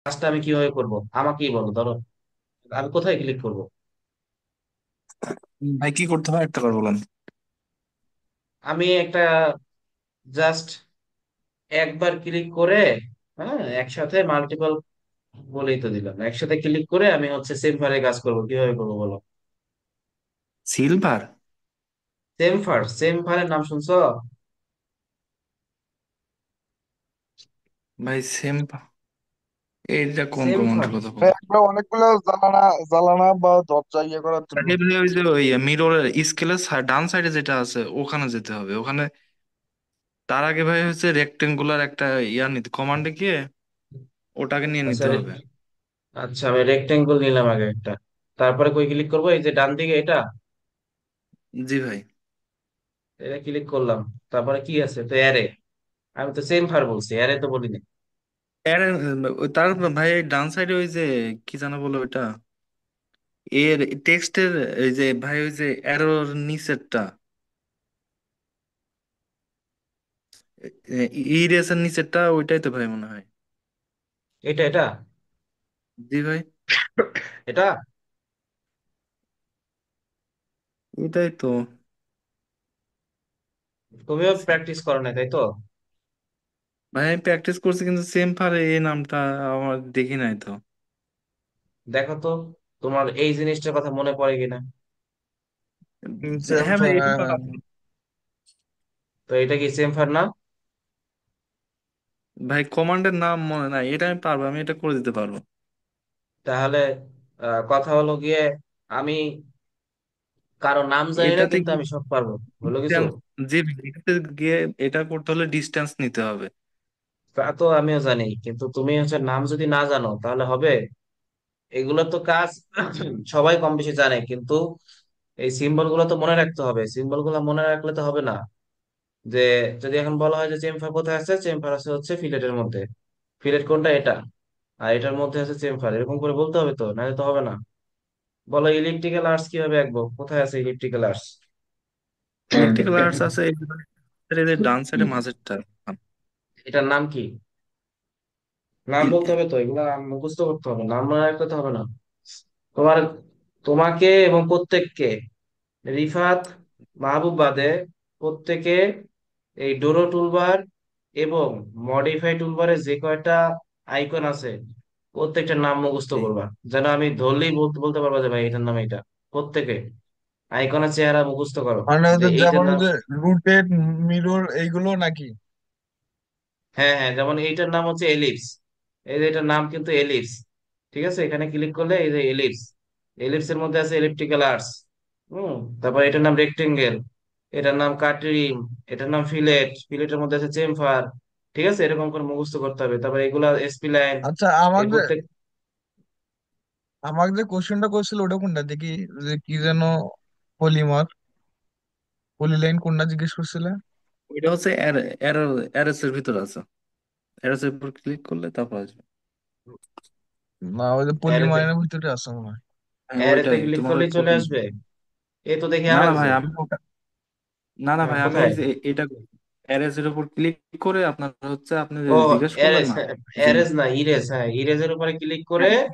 কাজটা আমি কিভাবে করব আমাকেই বলো। ধরো আমি কোথায় ক্লিক করব? ভাই কি করতে হয় একটা বার বলেন। আমি একটা জাস্ট একবার ক্লিক করে, হ্যাঁ, একসাথে মাল্টিপল বলেই তো দিলাম, একসাথে ক্লিক করে আমি হচ্ছে সেমফারে কাজ করব, কিভাবে করবো বলো? সিলভার? সেমফারের নাম শুনছো? ভাই সেম, এইটা কোন সেমফার। কমান্ডের কথা ভাই বলেন? একটা অনেকগুলো জ্বালানা জ্বালানা বা দরজা ইয়ে করার জন্য। আরে ভাই ওই যে ওই মিররের স্কেলের ডান সাইডে যেটা আছে ওখানে যেতে হবে ওখানে। তার আগে ভাই হচ্ছে রেক্টেঙ্গুলার একটা নিতে কমান্ডে গিয়ে ওটাকে নিয়ে আচ্ছা নিতে হবে। আচ্ছা, আমি রেক্টেঙ্গল নিলাম আগে একটা, তারপরে কই ক্লিক করবো? এই যে ডান দিকে এটা, জি ভাই। এটা ক্লিক করলাম। তারপরে কি আছে তো? অ্যারে। আমি তো সেমফার বলছি, অ্যারে তো বলিনি। এর তার ভাই এই ডান সাইডে ওই যে কি জানা বলে ওইটা, এর টেক্সটের এই যে ভাই ওই যে এরোর নিচেরটা, ইরেসের নিচেরটা ওইটাই তো ভাই মনে হয়। এটা জি ভাই। এটা ওইটাই তো। তুমিও প্র্যাকটিস করো না, তাই তো? ভাই আমি প্র্যাকটিস করছি কিন্তু সেম ফারে এই নামটা আমার দেখি নাই তো। দেখো তো তোমার এই জিনিসটার কথা মনে পড়ে কিনা। সেম হ্যাঁ ভাই ফর, এটা হ্যাঁ তো হ্যাঁ। আছে। তো এটা কি সেমফার না? ভাই কমান্ডের নাম মনে নাই, এটা আমি পারবো, আমি এটা করে দিতে পারবো। তাহলে কথা হলো গিয়ে, আমি কারো নাম জানি না এটাতে কিন্তু আমি সব পারবো, হলো কিছু। ডিস্টেন্স, জি ভাই, এটাতে গিয়ে এটা করতে হলে ডিস্টেন্স নিতে হবে। তা তো আমিও জানি, কিন্তু তুমি হচ্ছে নাম যদি না জানো তাহলে হবে? এগুলো তো কাজ সবাই কম বেশি জানে, কিন্তু এই সিম্বল গুলো তো মনে রাখতে হবে। সিম্বল গুলো মনে রাখলে তো হবে না। যে যদি এখন বলা হয় যে চেম্বার কোথায় আছে, চেম্বার আছে হচ্ছে ফিলেটের মধ্যে। ফিলেট কোনটা? এটা। আর এটার মধ্যে আছে চেম্বার, এরকম করে বলতে হবে তো, নাহলে তো হবে না। বলো ইলেকট্রিক্যাল আর্টস কিভাবে আঁকবো? কোথায় আছে ইলেকট্রিক্যাল আর্টস? ইলেকট্রিক্যাল আর্টস আছে এই যে ডান সাইডে মাঝেরটা। এটার নাম কি? নাম বলতে হবে তো, এগুলা মুখস্থ করতে হবে, নাম মনে রাখতে তো হবে না। তোমার তোমাকে এবং প্রত্যেককে, রিফাত, মাহবুব বাদে প্রত্যেকে এই ডোরো টুলবার এবং মডিফাই টুলবারে যে কয়টা আইকন আছে প্রত্যেকটার নাম মুখস্থ জি। করবা, যেন আমি ধরলেই বলতে বলতে পারবা যে ভাই এটার নাম এটা। প্রত্যেকে আইকনের চেহারা মুখস্থ করো, মানে যে ওদের এইটার যেমন ওই নাম। যে রুটেড, মিরর এইগুলো নাকি? হ্যাঁ হ্যাঁ, যেমন এইটার নাম হচ্ছে এলিপস। এই যে এটার নাম কিন্তু এলিপস। ঠিক আছে, এখানে ক্লিক করলে এই যে এলিপস, এলিপস এর মধ্যে আছে এলিপ্টিক্যাল আর্টস। তারপর এটার নাম রেক্টেঙ্গেল, এটার নাম কাটরিম, এটার নাম ফিলেট, ফিলেটের মধ্যে আছে চেমফার। ঠিক আছে, এরকম করে মুখস্থ করতে হবে। তারপর এগুলা এসপি লাইন। আচ্ছা, এই প্রত্যেক আমাকে যে কোশ্চেনটা করছিল ওটা কোনটা দেখি, যে কি যেন পলিমার, পলিলাইন কোনটা জিজ্ঞেস করছিলে? ওইটা হচ্ছে এরএস এর ভিতর আছে। এরএস এর উপর ক্লিক করলে তারপর আসবে। না, ওই যে অ্যারেতে, পলিমারের ভিতরে আছে মনে হয়। হ্যাঁ অ্যারেতে ওইটাই ক্লিক তোমার ওই করলেই চলে আসবে। এই তো দেখি না আর না ভাই একজন। আমি না না হ্যাঁ, ভাই আমি কোথায়? ওই যে এটা এরএস এর উপর ক্লিক করে আপনার হচ্ছে আপনি যে ও, জিজ্ঞেস করলেন এরেজ, না যে এরেজ না ইরেজ, হ্যাঁ ইরেজের উপরে ক্লিক করে হ্যাঁ,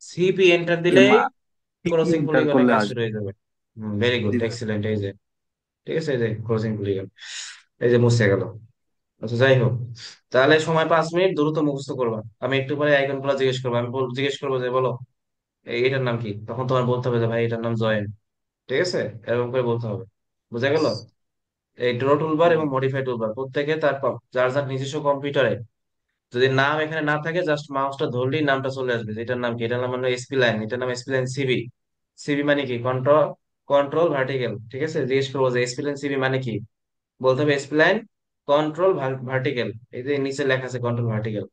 সিপি এন্টার দিলেই ক্রসিং এন্টার পলিগনের করলে কাজ শুরু আসবে। হয়ে যাবে। ভেরি গুড, জি ভাই। এক্সিলেন্ট। এই যে, ঠিক আছে, এই যে ক্রসিং পলিগন, এই যে মুছে গেল। আচ্ছা যাই হোক, তাহলে সময় 5 মিনিট, দ্রুত মুখস্থ করবা। আমি একটু পরে আইকন গুলো জিজ্ঞেস করবো, আমি জিজ্ঞেস করবো যে বলো এটার নাম কি, তখন তোমার বলতে হবে যে ভাই এটার নাম জয়েন। ঠিক আছে, এরকম করে বলতে হবে। বুঝা গেল? এই ড্র টুলবার এবং মডিফাই টুলবার প্রত্যেকে তার যার যার নিজস্ব কম্পিউটারে, যদি নাম এখানে না থাকে জাস্ট মাউসটা ধরলেই নামটা চলে আসবে। যেটার নাম কি, এটার নাম মানে এসপি লাইন, এটার নাম এসপি লাইন সিবি। সিবি মানে কি? Control, control vertical. ঠিক আছে, জিজ্ঞেস করবো যে এসপি লাইন সিবি মানে কি, বলতে হবে এসপি লাইন কন্ট্রোল ভার্টিক্যাল। এই যে নিচে লেখা আছে কন্ট্রোল ভার্টিক্যাল।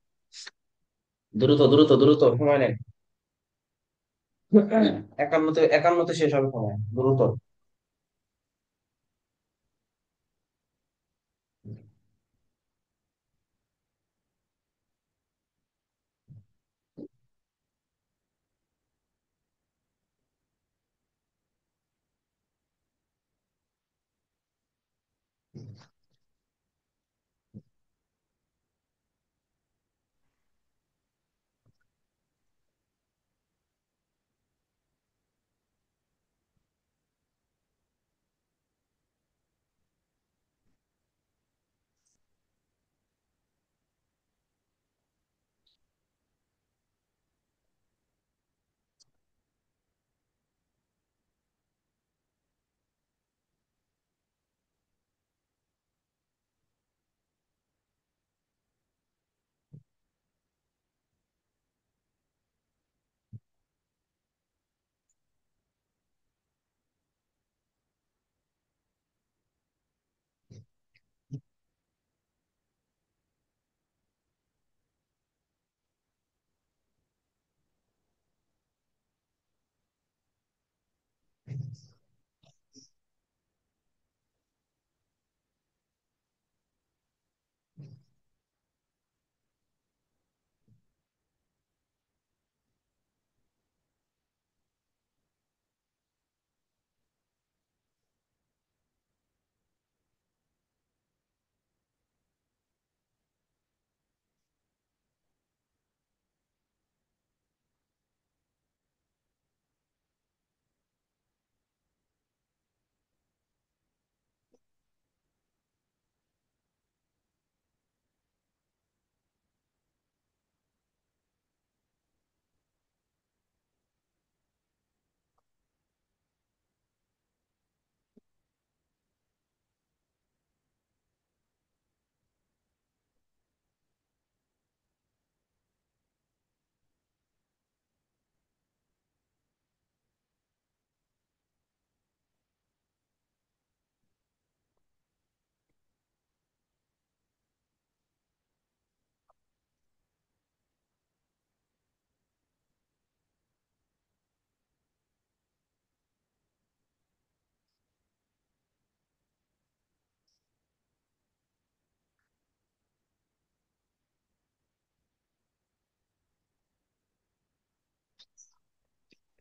দ্রুত দ্রুত দ্রুত, সময় নেই। 51-তে, 51-তে শেষ হবে সময়, দ্রুত।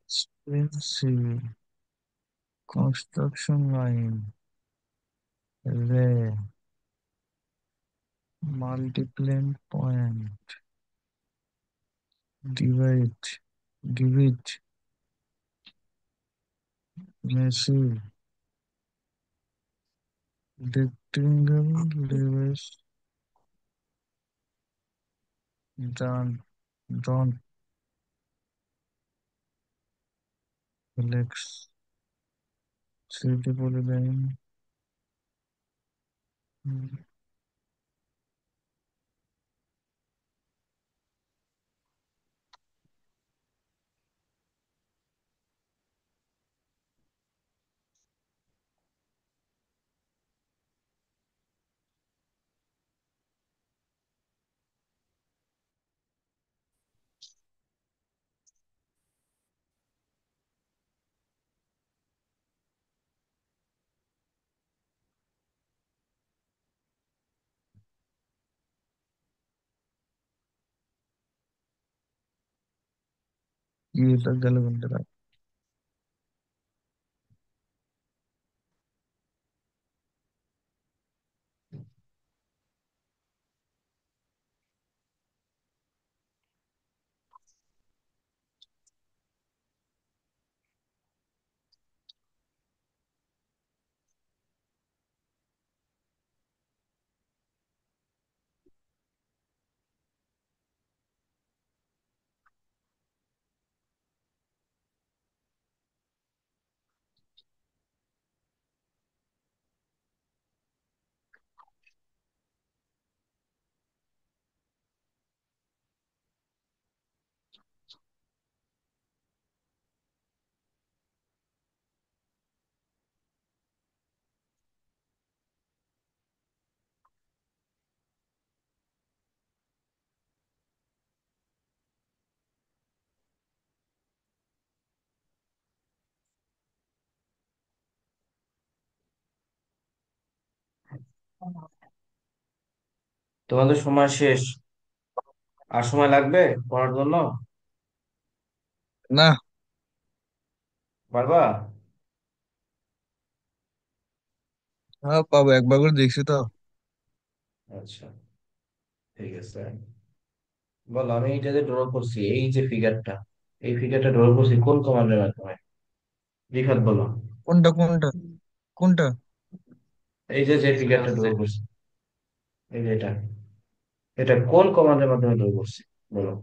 Expensive construction line. Ray. Multiplane point. Divide. Divide. Massive. Rectangle. Device. Done. Don't. Flex. City polyline. ये लग गल बंदरा তোমাদের সময় শেষ। আর সময় লাগবে পড়ার জন্য? না। পারবা? হ্যাঁ পাবো, একবার করে দেখছি তো। আচ্ছা, ঠিক আছে। বলো, আমি এইটা যে ড্র করছি, এই যে ফিগারটা, এই ফিগারটা ড্র করছি কোন কমান্ডের মাধ্যমে? রিফাত বলো। কোনটা কোনটা কোনটা? এই যে যে ফিগারটা ড্র করছি, এই যে এটা, এটা কোন কমান্ডের মাধ্যমে ড্র করছি? বলো।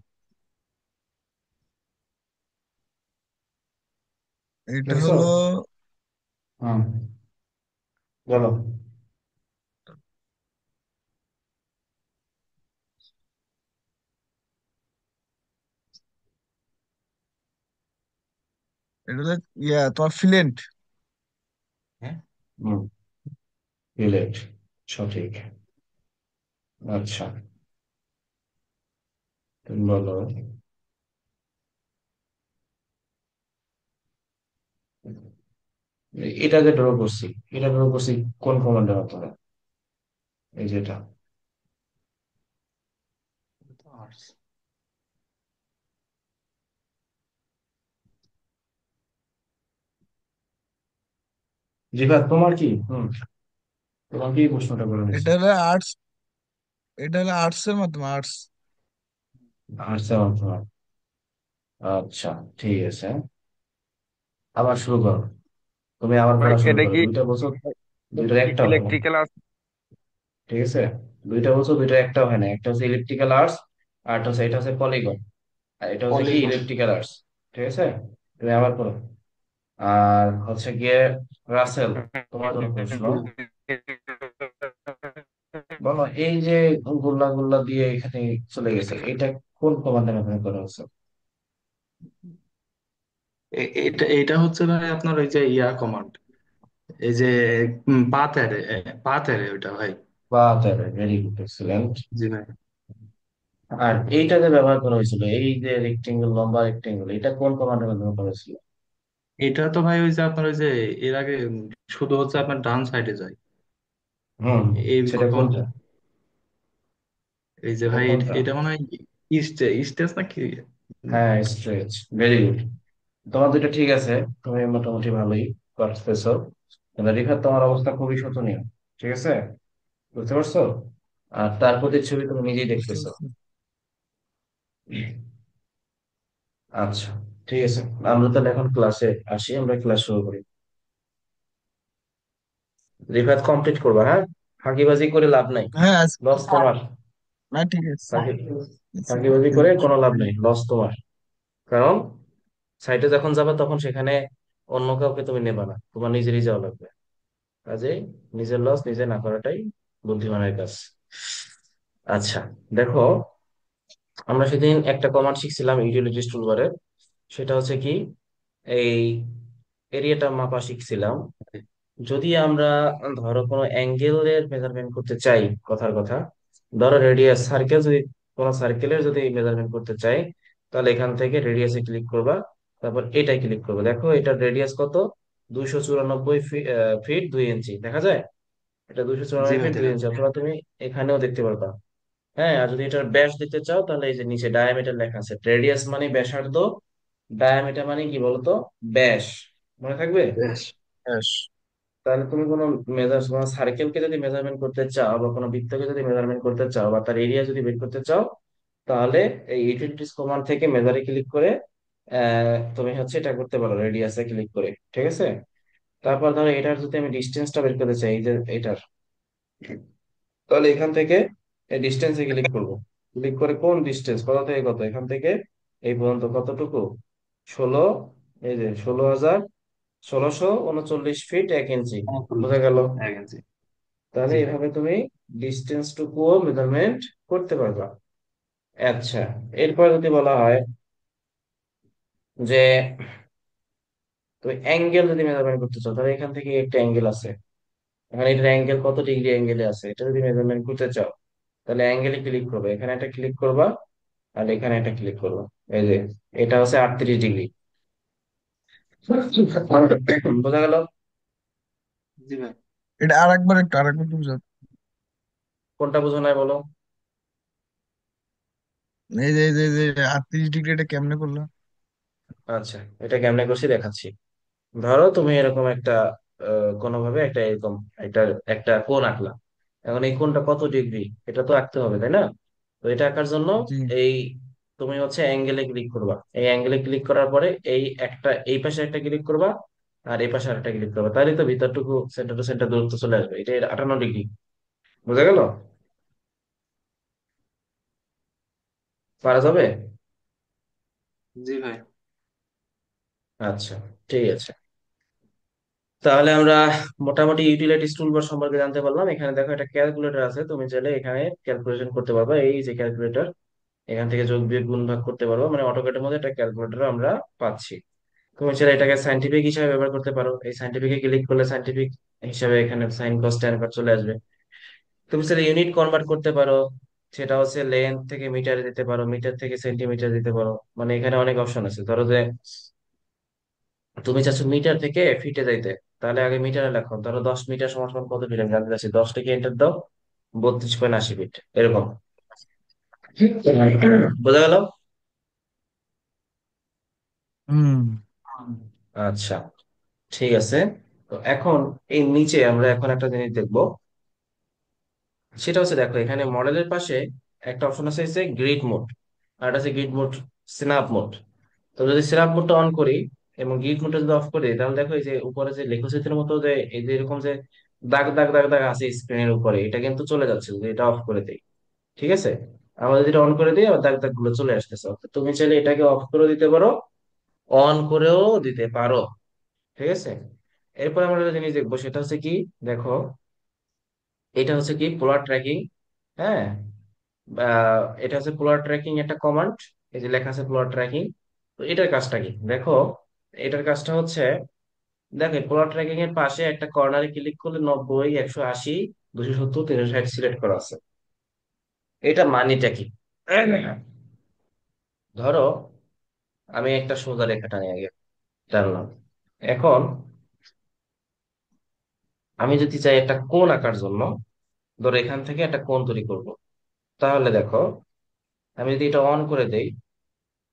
এটা দেখছো? হলো, হ্যাঁ, বলো। এটা হলো ইয়া তোমার ফিলেন্ট। হ্যাঁ, হুম, রিলেট, সঠিক। আচ্ছা, তুমি বলো। এটা যে ড্র করছি, এটা ড্র করছি কোন কমান্ডের মাধ্যমে? এই যেটা। রিফাত তোমার কি, তোমার কি প্রশ্নটা করে নিয়েছে? এটা হলো আর্টস, এটা হলো আর্টস এর মাধ্যমে, আর্টস। আচ্ছা, আচ্ছা, আচ্ছা, ঠিক আছে। আবার শুরু করো, তুমি আবার ভাই পড়া শুরু এটা করো। কি, দুইটা বছর, এটা দুইটার কি একটাও হয় না। ইলেকট্রিক্যাল? ঠিক আছে, দুইটা বছর, দুইটার একটাও হয় না। একটা হচ্ছে ইলেকট্রিক্যাল আর্টস, আর একটা হচ্ছে, এটা হচ্ছে পলিগন, আর এটা হচ্ছে কি পলিগন। Electrical arts. ঠিক আছে, তুমি আবার করো। আর হচ্ছে গিয়ে রাসেল, তোমার জন্য প্রশ্ন। বলো, এই যে গুল্লা গুল্লা দিয়ে এখানে চলে গেছে, এটা কোন কমান্ডের মাধ্যমে করা হচ্ছে? এটা এটা হচ্ছে ভাই আপনার ওই যে ইয়া কমান্ড, এই যে পাথ অ্যারে, পাথ অ্যারে ওইটা ভাই। বা ভেরি গুড, এক্সিলেন্ট। জি ভাই। আর এইটা যে ব্যবহার করা হয়েছিল, এই যে রেক্টেঙ্গেল, লম্বা রেক্টেঙ্গেল, এটা কোন কমান্ডের মাধ্যমে করা হয়েছিল? এটা তো ভাই ওই যে আপনার ওই যে এর আগে শুধু হচ্ছে আপনার ডান সাইডে যায় হুম, এই সেটা কোনটা? কমান্ড। এই যে এটা ভাই কোনটা? এটা মনে হয় ইস্টেজ নাকি। হ্যাঁ, স্ট্রেচ, ভেরি গুড। তোমার দুইটা ঠিক আছে, তুমি মোটামুটি ভালোই পারতেছো, কিন্তু রিফাত তোমার অবস্থা খুবই শোচনীয়। ঠিক আছে, বুঝতে পারছো? আর তার প্রতিচ্ছবি তুমি নিজেই বুঝতে দেখতেছো। পারছি। আচ্ছা, ঠিক আছে, আমরা তাহলে এখন ক্লাসে আসি, আমরা ক্লাস শুরু করি। রিফাত কমপ্লিট করবা, হ্যাঁ? ফাঁকিবাজি করে লাভ নাই, হ্যাঁ লস তোমার। না ঠিক আছে। আচ্ছা, ফাঁকিবাজি করে কোনো লাভ নেই, লস তোমার। কারণ সাইটে যখন যাবে তখন সেখানে অন্য কাউকে তুমি নেবা না, তোমার নিজেরই যাওয়া লাগবে। কাজেই নিজের লস নিজে না করাটাই বুদ্ধিমানের কাজ। আচ্ছা, দেখো, আমরা সেদিন একটা কমান্ড শিখছিলাম ইউটিলিটিস টুলবারে। সেটা হচ্ছে কি, এই এরিয়াটা মাপা শিখছিলাম। যদি আমরা ধরো কোনো অ্যাঙ্গেলের মেজারমেন্ট করতে চাই, কথার কথা, ধরো রেডিয়াস সার্কেল, যদি কোনো সার্কেলের যদি মেজারমেন্ট করতে চাই, তাহলে এখান থেকে রেডিয়াসে ক্লিক করবা, তারপর এটাই ক্লিক করবে। দেখো এটার রেডিয়াস কত, 294 ফিট 2 ইঞ্চি দেখা যায়। এটা দুইশো জি চুরানব্বই ভাই ফিট দুই দেখা ইঞ্চি যায়। অথবা তুমি এখানেও দেখতে পারবা। হ্যাঁ, আর যদি এটার ব্যাস দিতে চাও তাহলে এই যে নিচে ডায়ামিটার লেখা আছে, রেডিয়াস মানে ব্যাসার্ধ, ডায়ামিটার মানে কি বলতো, ব্যাস। মনে থাকবে? বেশ। ব্যাস। তাহলে তুমি কোনো কোনো সার্কেলকে যদি মেজারমেন্ট করতে চাও বা কোনো বৃত্তকে যদি মেজারমেন্ট করতে চাও বা তার এরিয়া যদি বের করতে চাও, তাহলে এই ইউটিলিটিস কমান্ড থেকে মেজারে ক্লিক করে তুমি হচ্ছে এটা করতে পারো, রেডিয়াসে ক্লিক করে। ঠিক আছে, তারপর ধরো এটার যদি আমি ডিস্টেন্সটা বের করতে চাই, এই যে এটার, তাহলে এখান থেকে এই ডিস্টেন্সে ক্লিক করব। ক্লিক করে কোন ডিস্টেন্স, কত থেকে কত, এখান থেকে এই পর্যন্ত কতটুকু, 16, এই যে 16,1639 ফিট 1 ইঞ্চি। 39 বোঝা গেল? ফিট 1 ইঞ্চি। তাহলে জি ভাই। এইভাবে তুমি ডিস্টেন্স টুকুও মেজারমেন্ট করতে পারবা। আচ্ছা, এরপর যদি বলা হয় যে তুমি অ্যাঙ্গেল যদি মেজারমেন্ট করতে চাও, তাহলে এখান থেকে একটা অ্যাঙ্গেল আছে, এখানে এটার অ্যাঙ্গেল কত ডিগ্রি অ্যাঙ্গেলে আছে, এটা যদি মেজারমেন্ট করতে চাও, তাহলে অ্যাঙ্গেলে ক্লিক করবে, এখানে একটা ক্লিক করবা, আর এখানে একটা ক্লিক করবা। এই যে এটা হচ্ছে 38 ডিগ্রি। বোঝা গেল? জি ভাই। এটা আরেকবার একটু বুঝাও। কোনটা বোঝো নাই বলো? এই যে 38 ডিগ্রি এটা কেমনে করলাম? আচ্ছা, এটা কেমনে করছি দেখাচ্ছি। ধরো তুমি এরকম একটা কোনোভাবে একটা এরকম একটা একটা কোণ আঁকলা। এখন এই কোণটা কত ডিগ্রি এটা তো আঁকতে হবে, তাই না? তো এটা আঁকার জন্য জি। এই তুমি হচ্ছে অ্যাঙ্গেলে ক্লিক করবা, এই অ্যাঙ্গেলে ক্লিক করার পরে এই একটা, এই পাশে একটা ক্লিক করবা, আর এই পাশে আরেকটা ক্লিক করবা, তাহলে তো ভিতরটুকু সেন্টার টু সেন্টার দূরত্ব চলে আসবে। এটা 58 ডিগ্রি। বুঝা গেল? পারা যাবে? জি ভাই। আচ্ছা, ঠিক আছে। তাহলে আমরা মোটামুটি ইউটিলিটিস টুলবার সম্পর্কে জানতে পারলাম। এখানে দেখো একটা ক্যালকুলেটর আছে, তুমি চাইলে এখানে ক্যালকুলেশন করতে পারবা। এই যে ক্যালকুলেটর, এখান থেকে যোগ বিয়োগ গুণ ভাগ করতে পারবা, মানে অটোক্যাডের মধ্যে একটা ক্যালকুলেটর আমরা পাচ্ছি। তুমি চাইলে এটাকে সাইন্টিফিক হিসাবে ব্যবহার করতে পারো, এই সাইন্টিফিকে ক্লিক করলে সাইন্টিফিক হিসাবে এখানে সাইন কস ট্যান কস চলে আসবে। তুমি চাইলে ইউনিট কনভার্ট করতে পারো, সেটা হচ্ছে লেন্থ থেকে মিটারে দিতে পারো, মিটার থেকে সেন্টিমিটার দিতে পারো। মানে এখানে অনেক অপশন আছে। ধরো যে তুমি চাচ্ছ মিটার থেকে ফিটে যাইতে, তাহলে আগে মিটারে লেখো, ধরো 10 মিটার সমান সমান কত ফিট আমি জানতে চাচ্ছি, 10 থেকে এন্টার দাও, 32.80 ফিট এরকম। বোঝা গেল? হুম। আচ্ছা, ঠিক আছে। তো এখন এই নিচে আমরা এখন একটা জিনিস দেখবো, সেটা হচ্ছে দেখো এখানে মডেলের পাশে একটা অপশন আছে হচ্ছে গ্রিড মোড, আর একটা আছে গ্রিড মোড স্ন্যাপ মোড। তো যদি স্ন্যাপ মোডটা অন করি এবং গ্রিড মোডটা যদি অফ করি, তাহলে দেখো এই যে উপরে যে লেখচিত্রের মতো যে এই যে এরকম যে দাগ দাগ দাগ দাগ আছে স্ক্রিনের উপরে, এটা কিন্তু চলে যাচ্ছে যদি এটা অফ করে দিই। ঠিক আছে, আমরা যদি এটা অন করে দিই আবার দাগ দাগ গুলো চলে আসতেছে। অর্থাৎ তুমি চাইলে এটাকে অফ করে দিতে পারো, অন করেও দিতে পারো। ঠিক আছে, এরপর আমরা একটা জিনিস দেখবো, সেটা হচ্ছে কি, দেখো এটা হচ্ছে কি পোলার ট্র্যাকিং। হ্যাঁ, এটা হচ্ছে পোলার ট্র্যাকিং একটা কমান্ড, এই যে লেখা আছে পোলার ট্র্যাকিং। তো এটার কাজটা কি দেখো, এটার কাজটা হচ্ছে, দেখো পোলার ট্র্যাকিং এর পাশে একটা কর্নারে ক্লিক করলে 90, 180, 270, 360 সিলেক্ট করা আছে। এটা মানিটা কি, ধরো আমি একটা সোজা রেখা টানি আগে, টানলাম। এখন আমি যদি চাই একটা কোণ আঁকার জন্য, ধরো এখান থেকে একটা কোণ তৈরি করব, তাহলে দেখো আমি যদি এটা অন করে দেই,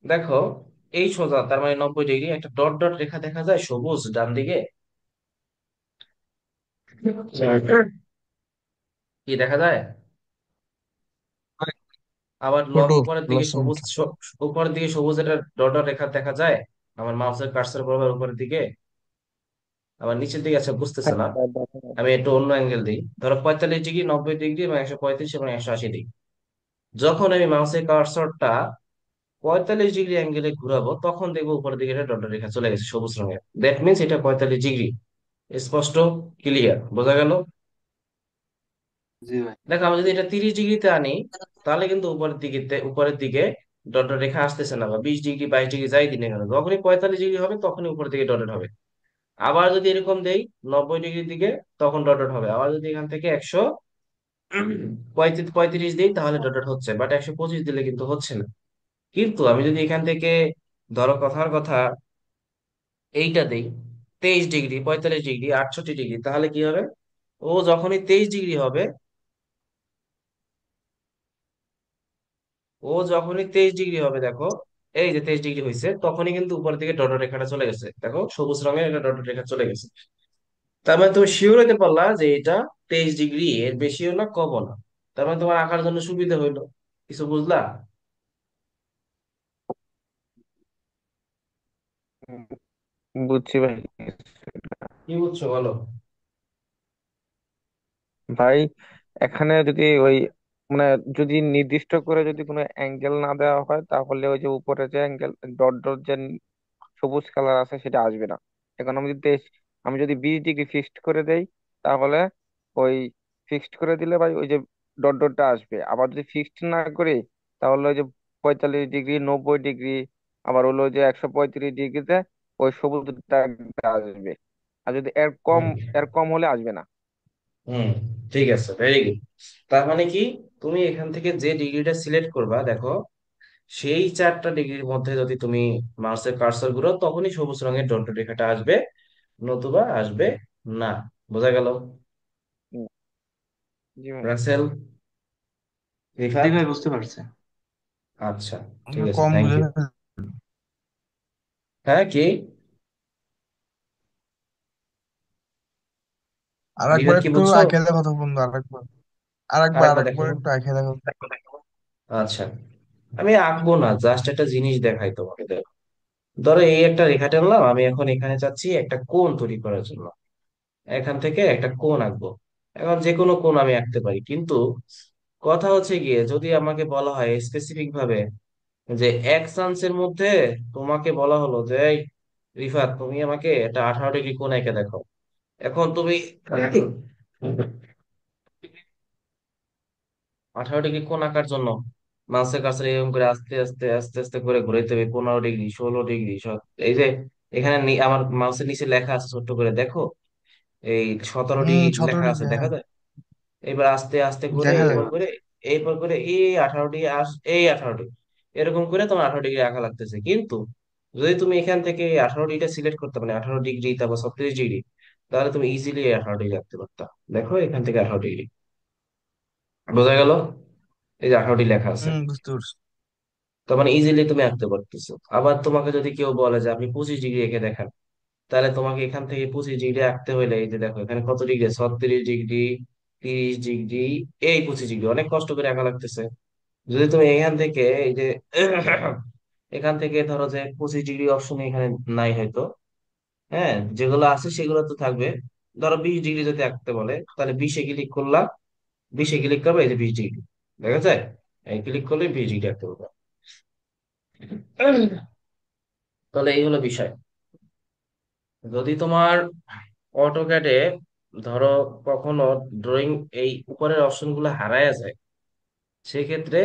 দেখো এই সোজা, তার মানে 90 ডিগ্রি, একটা ডট ডট রেখা দেখা যায় সবুজ ডান দিকে, কি দেখা যায়? আবার ছোট উপরের দিকে প্লাসের সবুজ মতো। উপরের দিকে সবুজ একটা ডট ডট রেখা দেখা যায় আমার মাউসের কার্সর বরাবর উপরের দিকে। আবার নিচের দিকে আছে, বুঝতেছে হ্যাঁ, না? দেখা যায়। আমি একটু অন্য অ্যাঙ্গেল দিই, ধরো 45 ডিগ্রি, 90 ডিগ্রি এবং 135 এবং 180 দিই। যখন আমি মাউসের কার্সরটা 45 ডিগ্রি অ্যাঙ্গেলে ঘুরাবো, তখন দেখবো উপরের দিকে একটা ডট রেখা চলে গেছে সবুজ রঙের। দ্যাট মিনস এটা 45 ডিগ্রি। স্পষ্ট? ক্লিয়ার? বোঝা গেল? জি ভাই। দেখো, আমি যদি এটা 30 ডিগ্রিতে আনি, তাহলে কিন্তু উপরের দিকে ডট ডট রেখা আসতেছে না, বা 20 ডিগ্রি 22 ডিগ্রি যাই দিনে কেন, যখনই 45 ডিগ্রি হবে তখনই উপরের দিকে ডটেড হবে। আবার যদি এরকম দেই 90 ডিগ্রির দিকে, তখন ডট ডট হবে। আবার যদি এখান থেকে 135 দিই, তাহলে ডট ডট হচ্ছে, বাট 125 দিলে কিন্তু হচ্ছে না। কিন্তু আমি যদি এখান থেকে, ধরো কথার কথা, এইটা দেই 23 ডিগ্রি, 45 ডিগ্রি, 68 ডিগ্রি, তাহলে কি হবে? ও যখনই 23 ডিগ্রি হবে, দেখো, এই যে 23 ডিগ্রি হয়েছে, তখনই কিন্তু উপরের দিকে ডট রেখাটা চলে গেছে, দেখো সবুজ রঙের একটা ডট রেখা চলে গেছে। তার মানে তুমি শিওর হতে পারলা যে এটা 23 ডিগ্রি, এর বেশিও না কমও না। তার মানে তোমার আঁকার জন্য সুবিধা হইলো। কিছু বুঝলা? হুম, বুঝছি ভাই। কি বুঝছো বলো? ভাই, এখানে যদি ওই মানে যদি নির্দিষ্ট করে যদি কোনো অ্যাঙ্গেল না দেওয়া হয়, তাহলে ওই যে উপরে যে অ্যাঙ্গেল ডট ডট যে সবুজ কালার আছে সেটা আসবে না। এখন আমি যদি 20 ডিগ্রি ফিক্সড করে দেই, তাহলে ওই ফিক্সড করে দিলে ভাই ওই যে ডট ডটটা আসবে। আবার যদি ফিক্সড না করি, তাহলে ওই যে 45 ডিগ্রি, 90 ডিগ্রি, আবার হলো যে 135 ডিগ্রিতে ওই সবুজ দাগটা আসবে। আর যদি এর কম হলে আসবে না। হুম, ঠিক আছে, ভেরি গুড। তার মানে কি, তুমি এখান থেকে যে ডিগ্রিটা সিলেক্ট করবা, দেখো, সেই 4টা ডিগ্রির মধ্যে যদি তুমি মাউসের কার্সর ঘুরাও, তখনই সবুজ রঙের ডট ডট রেখাটা আসবে, নতুবা আসবে না। বোঝা গেল? হুম, জি ভাই। রাসেল, জি রিফাত? ভাই, বুঝতে পারছি। আচ্ছা, ঠিক আমরা আছে, কম থ্যাংক বুঝে ইউ। ফেলি। হ্যাঁ, কি? আর একবার রিফাত, কি একটু বুঝছো? আঁকে দেখো তো বন্ধু, আরেকবার দেখো আরেকবার তো। একটু আঁকে দেখো। আচ্ছা, আমি আঁকবো না, জাস্ট একটা জিনিস দেখাই তোমাকে, দেখো। ধরো এই একটা রেখা টানলাম, আমি এখন এখানে চাচ্ছি একটা কোণ তৈরি করার জন্য। এখান থেকে একটা কোণ আঁকবো। এখন যে কোনো কোণ আমি আঁকতে পারি, কিন্তু কথা হচ্ছে গিয়ে, যদি আমাকে বলা হয় স্পেসিফিক ভাবে যে 1 চান্সের মধ্যে তোমাকে বলা হলো যে, এই রিফাত, তুমি আমাকে একটা 18 ডিগ্রি কোণ এঁকে দেখো। এখন তুমি 18 ডিগ্রি কোণ আঁকার জন্য মাউসের কাছে এরকম করে আস্তে আস্তে আস্তে আস্তে করে ঘুরাইতে হবে, 15 ডিগ্রি, 16 ডিগ্রি, এই যে এখানে আমার মাউসের নিচে লেখা আছে ছোট্ট করে, দেখো, এই 17 ডি লেখা 17 ডিগ্রি, আছে, দেখা হ্যাঁ, যায়? এবার আস্তে আস্তে করে দেখা যায়। এরকম করে, এরপর করে এই 18 ডিগ্রি, এই 18 ডিগ্রি, এরকম করে তোমার 18 ডিগ্রি আঁকা লাগতেছে। কিন্তু যদি তুমি এখান থেকে 18 ডিগ্রিটা সিলেক্ট করতে, মানে 18 ডিগ্রি, তারপর 36 ডিগ্রি, তাহলে তুমি ইজিলি 18 ডিগ্রি আঁকতে পারতা। দেখো, এখান থেকে 18 ডিগ্রি। বোঝা গেল? এই যে 18 লেখা আছে, বুঝতে পারছি। তার মানে ইজিলি তুমি আঁকতে পারতেছো। আবার তোমাকে যদি কেউ বলে যে আপনি 25 ডিগ্রি এঁকে দেখান, তাহলে তোমাকে এখান থেকে 25 ডিগ্রি আঁকতে হলে, এই যে দেখো এখানে কত ডিগ্রি, 36 ডিগ্রি, 30 ডিগ্রি, এই 25 ডিগ্রি, অনেক কষ্ট করে আঁকা লাগতেছে। যদি তুমি এখান থেকে এই যে এখান থেকে ধরো যে 25 ডিগ্রি অপশন এখানে নাই হয়তো, হ্যাঁ, যেগুলো আছে সেগুলো তো থাকবে। ধরো 20 ডিগ্রি যদি আঁকতে বলে, তাহলে 20-এ ক্লিক করলাম, 20-এ ক্লিক করবে, এই যে 20 ডিগ্রি দেখা যায়, এই ক্লিক করলে 20 ডিগ্রি আঁকতে পারবে। তাহলে এই হলো বিষয়। যদি তোমার অটোক্যাডে, ধরো, কখনো ড্রয়িং এই উপরের অপশন গুলো হারায় যায়, সেক্ষেত্রে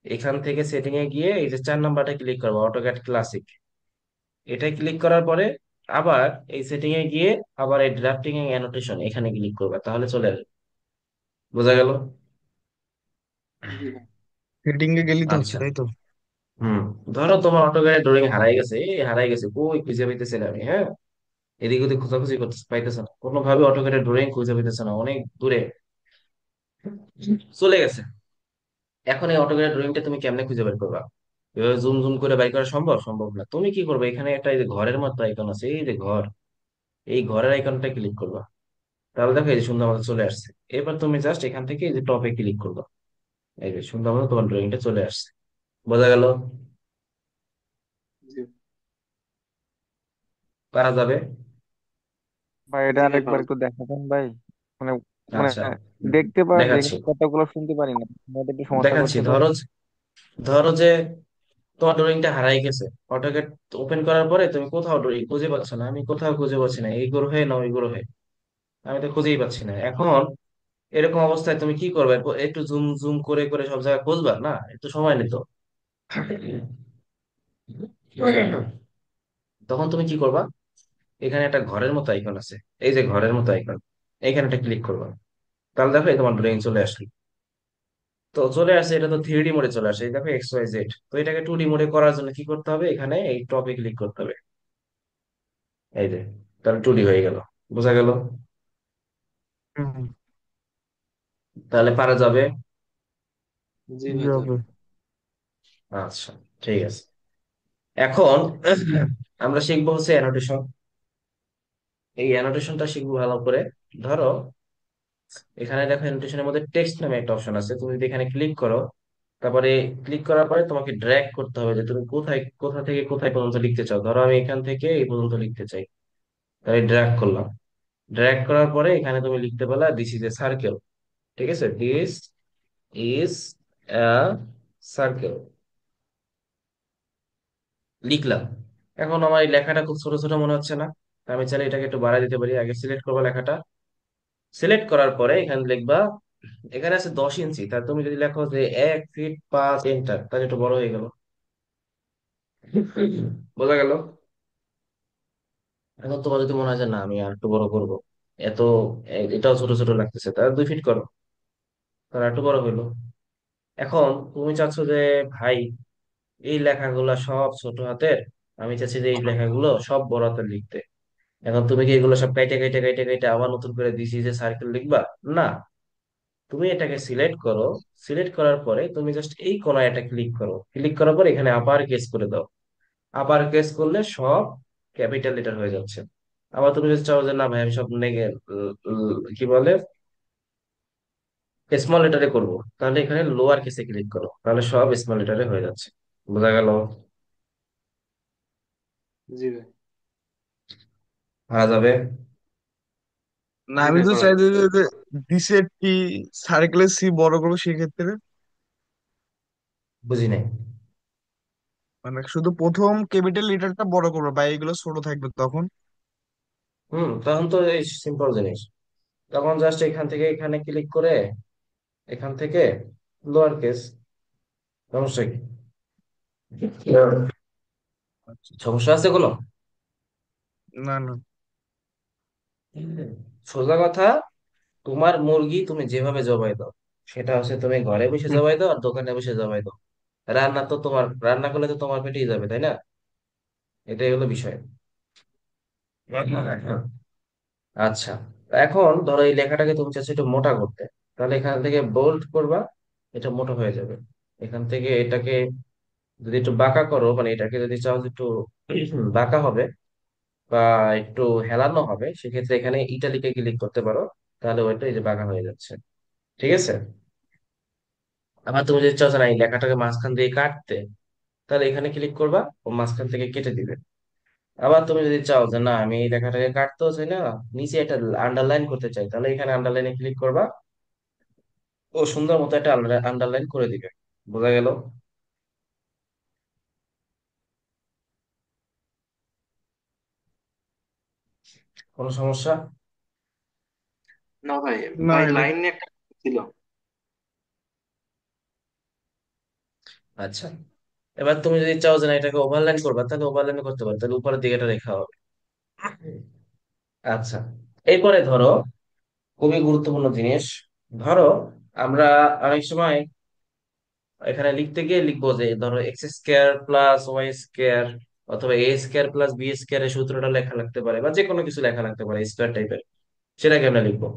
এখান থেকে সেটিং এ গিয়ে এই যে 4 নাম্বারটা ক্লিক করবো, অটোক্যাড ক্লাসিক, এটা ক্লিক করার পরে আবার এই সেটিং এ গিয়ে আবার এই ড্রাফটিং এন্ড অ্যানোটেশন এখানে ক্লিক করবে, তাহলে চলে আসবে। বোঝা গেল? জি ভাই। ফিটিং এ গেলি তো হচ্ছে, আচ্ছা। তাই তো? হুম। ধরো তোমার অটোক্যাডে ড্রয়িং হারাই গেছে, হারাই গেছে, কই খুঁজে পাইতেছে না আমি, হ্যাঁ, এদিক ওদিক খোঁজাখুঁজি করতে পাইতেছে না, কোনোভাবে অটোক্যাডে ড্রয়িং খুঁজে পাইতেছে না, অনেক দূরে চলে গেছে। এখন এই অটোক্যাড ড্রয়িংটা তুমি কেমনে খুঁজে বের করবা? এভাবে জুম জুম করে বাই করা সম্ভব? সম্ভব না। তুমি কি করবে, এখানে একটা এই যে ঘরের মতো আইকন আছে, এই যে ঘর, এই ঘরের আইকনটা ক্লিক করবা। তাহলে দেখো এই যে সুন্দর মতো চলে আসছে। এবার তুমি জাস্ট এখান থেকে এই যে টপে ক্লিক করবা। এই যে সুন্দর মতো তোমার ড্রয়িংটা চলে আসছে। বোঝা গেল? জি। পারা যাবে? ভাই এটা জি ভাই, আরেকবার ভালো। একটু দেখাবেন ভাই। মানে মানে আচ্ছা, দেখতে পাওয়া যায় দেখাচ্ছি কিন্তু কথাগুলো শুনতে পারি না, এটা একটু সমস্যা দেখাচ্ছি। করছে তো। ধরো ধরো যে তোমার ড্রয়িংটা হারাই গেছে। অটোক্যাড ওপেন করার পরে তুমি কোথাও ড্রয়িং খুঁজে পাচ্ছ না, আমি কোথাও খুঁজে পাচ্ছি না, এই গ্রহে না ওই গ্রহে, আমি তো খুঁজেই পাচ্ছি না। এখন এরকম অবস্থায় তুমি কি করবে? একটু জুম জুম করে করে সব জায়গায় খুঁজবা না? একটু সময় নিত। তখন তুমি কি করবা? এখানে একটা ঘরের মতো আইকন আছে, এই যে ঘরের মতো আইকন, এইখানে একটা ক্লিক করবা। তাহলে দেখো এই তোমার ড্রয়িং চলে আসলো। তো চলে আসে, এটা তো 3D মোডে চলে আসে। এই দেখো XYZ। তো এটাকে 2D মোডে করার জন্য কি করতে হবে? এখানে এই টপে ক্লিক করতে হবে। এই যে, তাহলে 2D হয়ে গেল। বোঝা গেল? হুম, তাহলে পারা যাবে? জি ভাই, যাবে। যাবে। আচ্ছা, ঠিক আছে। এখন আমরা শিখবো হচ্ছে অ্যানোটেশন। এই অ্যানোটেশনটা শিখবো ভালো করে। ধরো এখানে দেখো অ্যানোটেশনের মধ্যে টেক্সট নামে একটা অপশন আছে, তুমি যদি এখানে ক্লিক করো, তারপরে ক্লিক করার পরে তোমাকে ড্র্যাগ করতে হবে যে তুমি কোথায়, কোথা থেকে কোথায় পর্যন্ত লিখতে চাও। ধরো আমি এখান থেকে এই পর্যন্ত লিখতে চাই, তাই ড্র্যাগ করলাম। ড্র্যাগ করার পরে এখানে তুমি লিখতে পারলা দিস ইজ এ সার্কেল। ঠিক আছে, দিস ইজ আ সার্কেল, লিখলাম। এখন আমার এই লেখাটা খুব ছোট ছোট মনে হচ্ছে না? আমি চাইলে এটাকে একটু বাড়ায় দিতে পারি। আগে সিলেক্ট করবো লেখাটা, সিলেক্ট করার পরে এখানে লিখবা, এখানে আছে 10 ইঞ্চি, তাহলে তুমি যদি লেখো যে 1 ফিট 5 এন্টার, তাহলে একটু বড় হয়ে গেল। বোঝা গেল? এখন তোমার যদি মনে হয় যে না আমি আর একটু বড় করবো, এত এটাও ছোট ছোট লাগতেছে, তাহলে 2 ফিট করো, তাহলে একটু বড় হইলো। এখন তুমি চাচ্ছ যে ভাই এই লেখাগুলা সব ছোট হাতের, আমি চাচ্ছি যে এই লেখাগুলো সব বড় হাতের লিখতে। এখন তুমি কি এগুলো সব কাইটে কাইটে কাইটে কাইটে আবার নতুন করে দিছি যে সার্কেল লিখবা? না, তুমি এটাকে সিলেক্ট করো। সিলেক্ট করার পরে তুমি জাস্ট এই কোনায় এটা ক্লিক করো, ক্লিক করার পর এখানে আবার কেস করে দাও। আবার কেস করলে সব ক্যাপিটাল লেটার হয়ে যাচ্ছে। আবার তুমি যদি চাও যে না ভাই আমি সব নেগে কি বলে স্মল লেটারে করবো, তাহলে এখানে লোয়ার কেসে ক্লিক করো, তাহলে সব স্মল লেটারে হয়ে যাচ্ছে। বোঝা গেল? জি ভাই। ভাড়া যাবে? না, জি আমি ভাই, তো করা চাইছি যাবে। যে ডিসেট টি সার্কেলের সি বড় করবো সেক্ষেত্রে। বুঝি নাই। মানে শুধু প্রথম ক্যাপিটাল লেটারটা বড় করবো, বা এগুলো ছোট থাকবে তখন। তখন তো এই সিম্পল জিনিস। তখন জাস্ট এখান থেকে এখানে ক্লিক করে, এখান থেকে লোয়ার কেস। সমস্যা কি? আচ্ছা। সমস্যা আছে কোনো? না, না। সোজা কথা, তোমার মুরগি তুমি যেভাবে জবাই দাও, সেটা হচ্ছে তুমি ঘরে বসে হুম, জবাই দাও আর দোকানে বসে জবাই দাও, রান্না তো তোমার, রান্না করলে তো তোমার পেটেই যাবে, তাই না? এটাই হলো বিষয়। আচ্ছা, এখন ধরো এই লেখাটাকে তুমি চাচ্ছ একটু মোটা করতে, তাহলে এখান থেকে বোল্ড করবা, এটা মোটা হয়ে যাবে। এখান থেকে এটাকে যদি একটু বাঁকা করো, মানে এটাকে যদি চাও যে একটু বাঁকা হবে বা একটু হেলানো হবে, সেক্ষেত্রে এখানে ইটালিকে ক্লিক করতে পারো, তাহলে ওইটা এই যে বাঁকা হয়ে যাচ্ছে। ঠিক আছে। আবার তুমি যদি চাও যে না এই লেখাটাকে মাঝখান দিয়ে কাটতে, তাহলে এখানে ক্লিক করবা, ও মাঝখান থেকে কেটে দিবে। আবার তুমি যদি চাও যে না আমি এই লেখাটাকে কাটতেও চাই না, নিচে একটা আন্ডারলাইন করতে চাই, তাহলে এখানে আন্ডারলাইনে ক্লিক করবা, ও সুন্দর মতো একটা আন্ডারলাইন করে দিবে। বোঝা গেল? কোনো সমস্যা? না ভাই, না, ভাই এটা লাইন একটা ছিল। আচ্ছা, এবার তুমি যদি চাও যে না এটাকে ওভারলাইন করবা, তাহলে ওভারলাইন করতে পারো, তাহলে উপরের দিকে এটা রেখা হবে। আচ্ছা, এরপরে ধরো খুবই গুরুত্বপূর্ণ জিনিস। ধরো আমরা অনেক সময় এখানে লিখতে গিয়ে লিখবো যে ধরো x² + y², অথবা a² + b² এর সূত্রটা লেখা লাগতে পারে, বা যে কোনো কিছু লেখা লাগতে পারে স্কোয়ার টাইপের। সেটাকে আমরা লিখবো।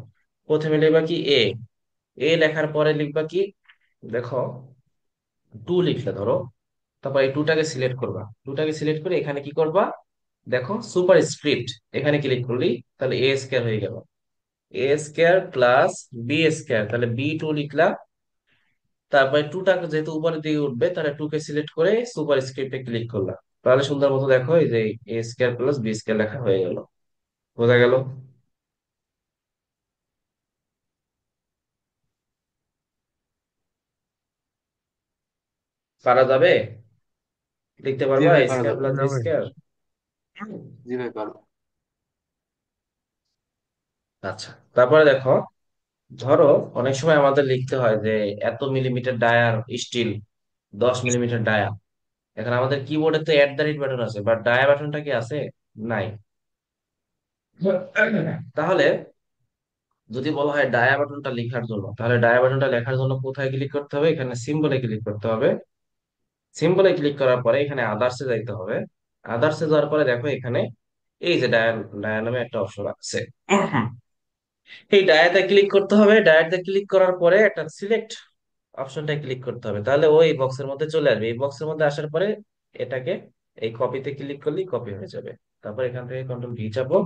প্রথমে লিখবা কি এ, এ লেখার পরে লিখবা কি, দেখো 2 লিখলে ধরো, তারপর এই টুটাকে সিলেক্ট করবা, টুটাকে সিলেক্ট করে এখানে কি করবা, দেখো সুপার স্ক্রিপ্ট, এখানে ক্লিক করলি, তাহলে এ স্কোয়ার হয়ে গেল, এ স্কোয়ার প্লাস বি স্কোয়ার, তাহলে বি টু লিখলা। তারপরে টুটাকে যেহেতু উপরের দিকে উঠবে, তাহলে টু কে সিলেক্ট করে সুপার স্ক্রিপ্টে ক্লিক করলাম। তাহলে সুন্দর মতো দেখো এই যে এ স্কোয়ার প্লাস বি স্কোয়ার লেখা হয়ে গেল। বোঝা গেল? পারা যাবে? লিখতে জি পারবা ভাই, এ পারা স্কোয়ার যাবে। প্লাস বি যাবে। স্কোয়ার? জি ভাই, পারবো। আচ্ছা, তারপরে দেখো, ধরো অনেক সময় আমাদের লিখতে হয় যে এত মিলিমিটার ডায়ার স্টিল, 10 মিলিমিটার ডায়া। এখন আমাদের কিবোর্ডে তো অ্যাট দ্য রেট বাটন আছে, বাট ডায়া বাটনটা কি আছে? নাই। তাহলে যদি বলা হয় ডায়া বাটনটা লেখার জন্য, তাহলে ডায়া বাটনটা লেখার জন্য কোথায় ক্লিক করতে হবে? এখানে সিম্বলে ক্লিক করতে হবে। সিম্বলে ক্লিক করার পরে এখানে আদার্সে যাইতে হবে। আদার্সে যাওয়ার পরে দেখো এখানে এই যে ডায়া, ডায়া নামে একটা অপশন আছে। এই ডায়াতে ক্লিক করতে হবে। ডায়াতে ক্লিক করার পরে একটা সিলেক্ট অপশনটা ক্লিক করতে হবে, তাহলে ওই বক্সের মধ্যে চলে আসবে। এই বক্সের মধ্যে আসার পরে এটাকে এই কপিতে ক্লিক করলেই কপি হয়ে যাবে। তারপর এখান থেকে কন্ট্রোল ভি চাপো,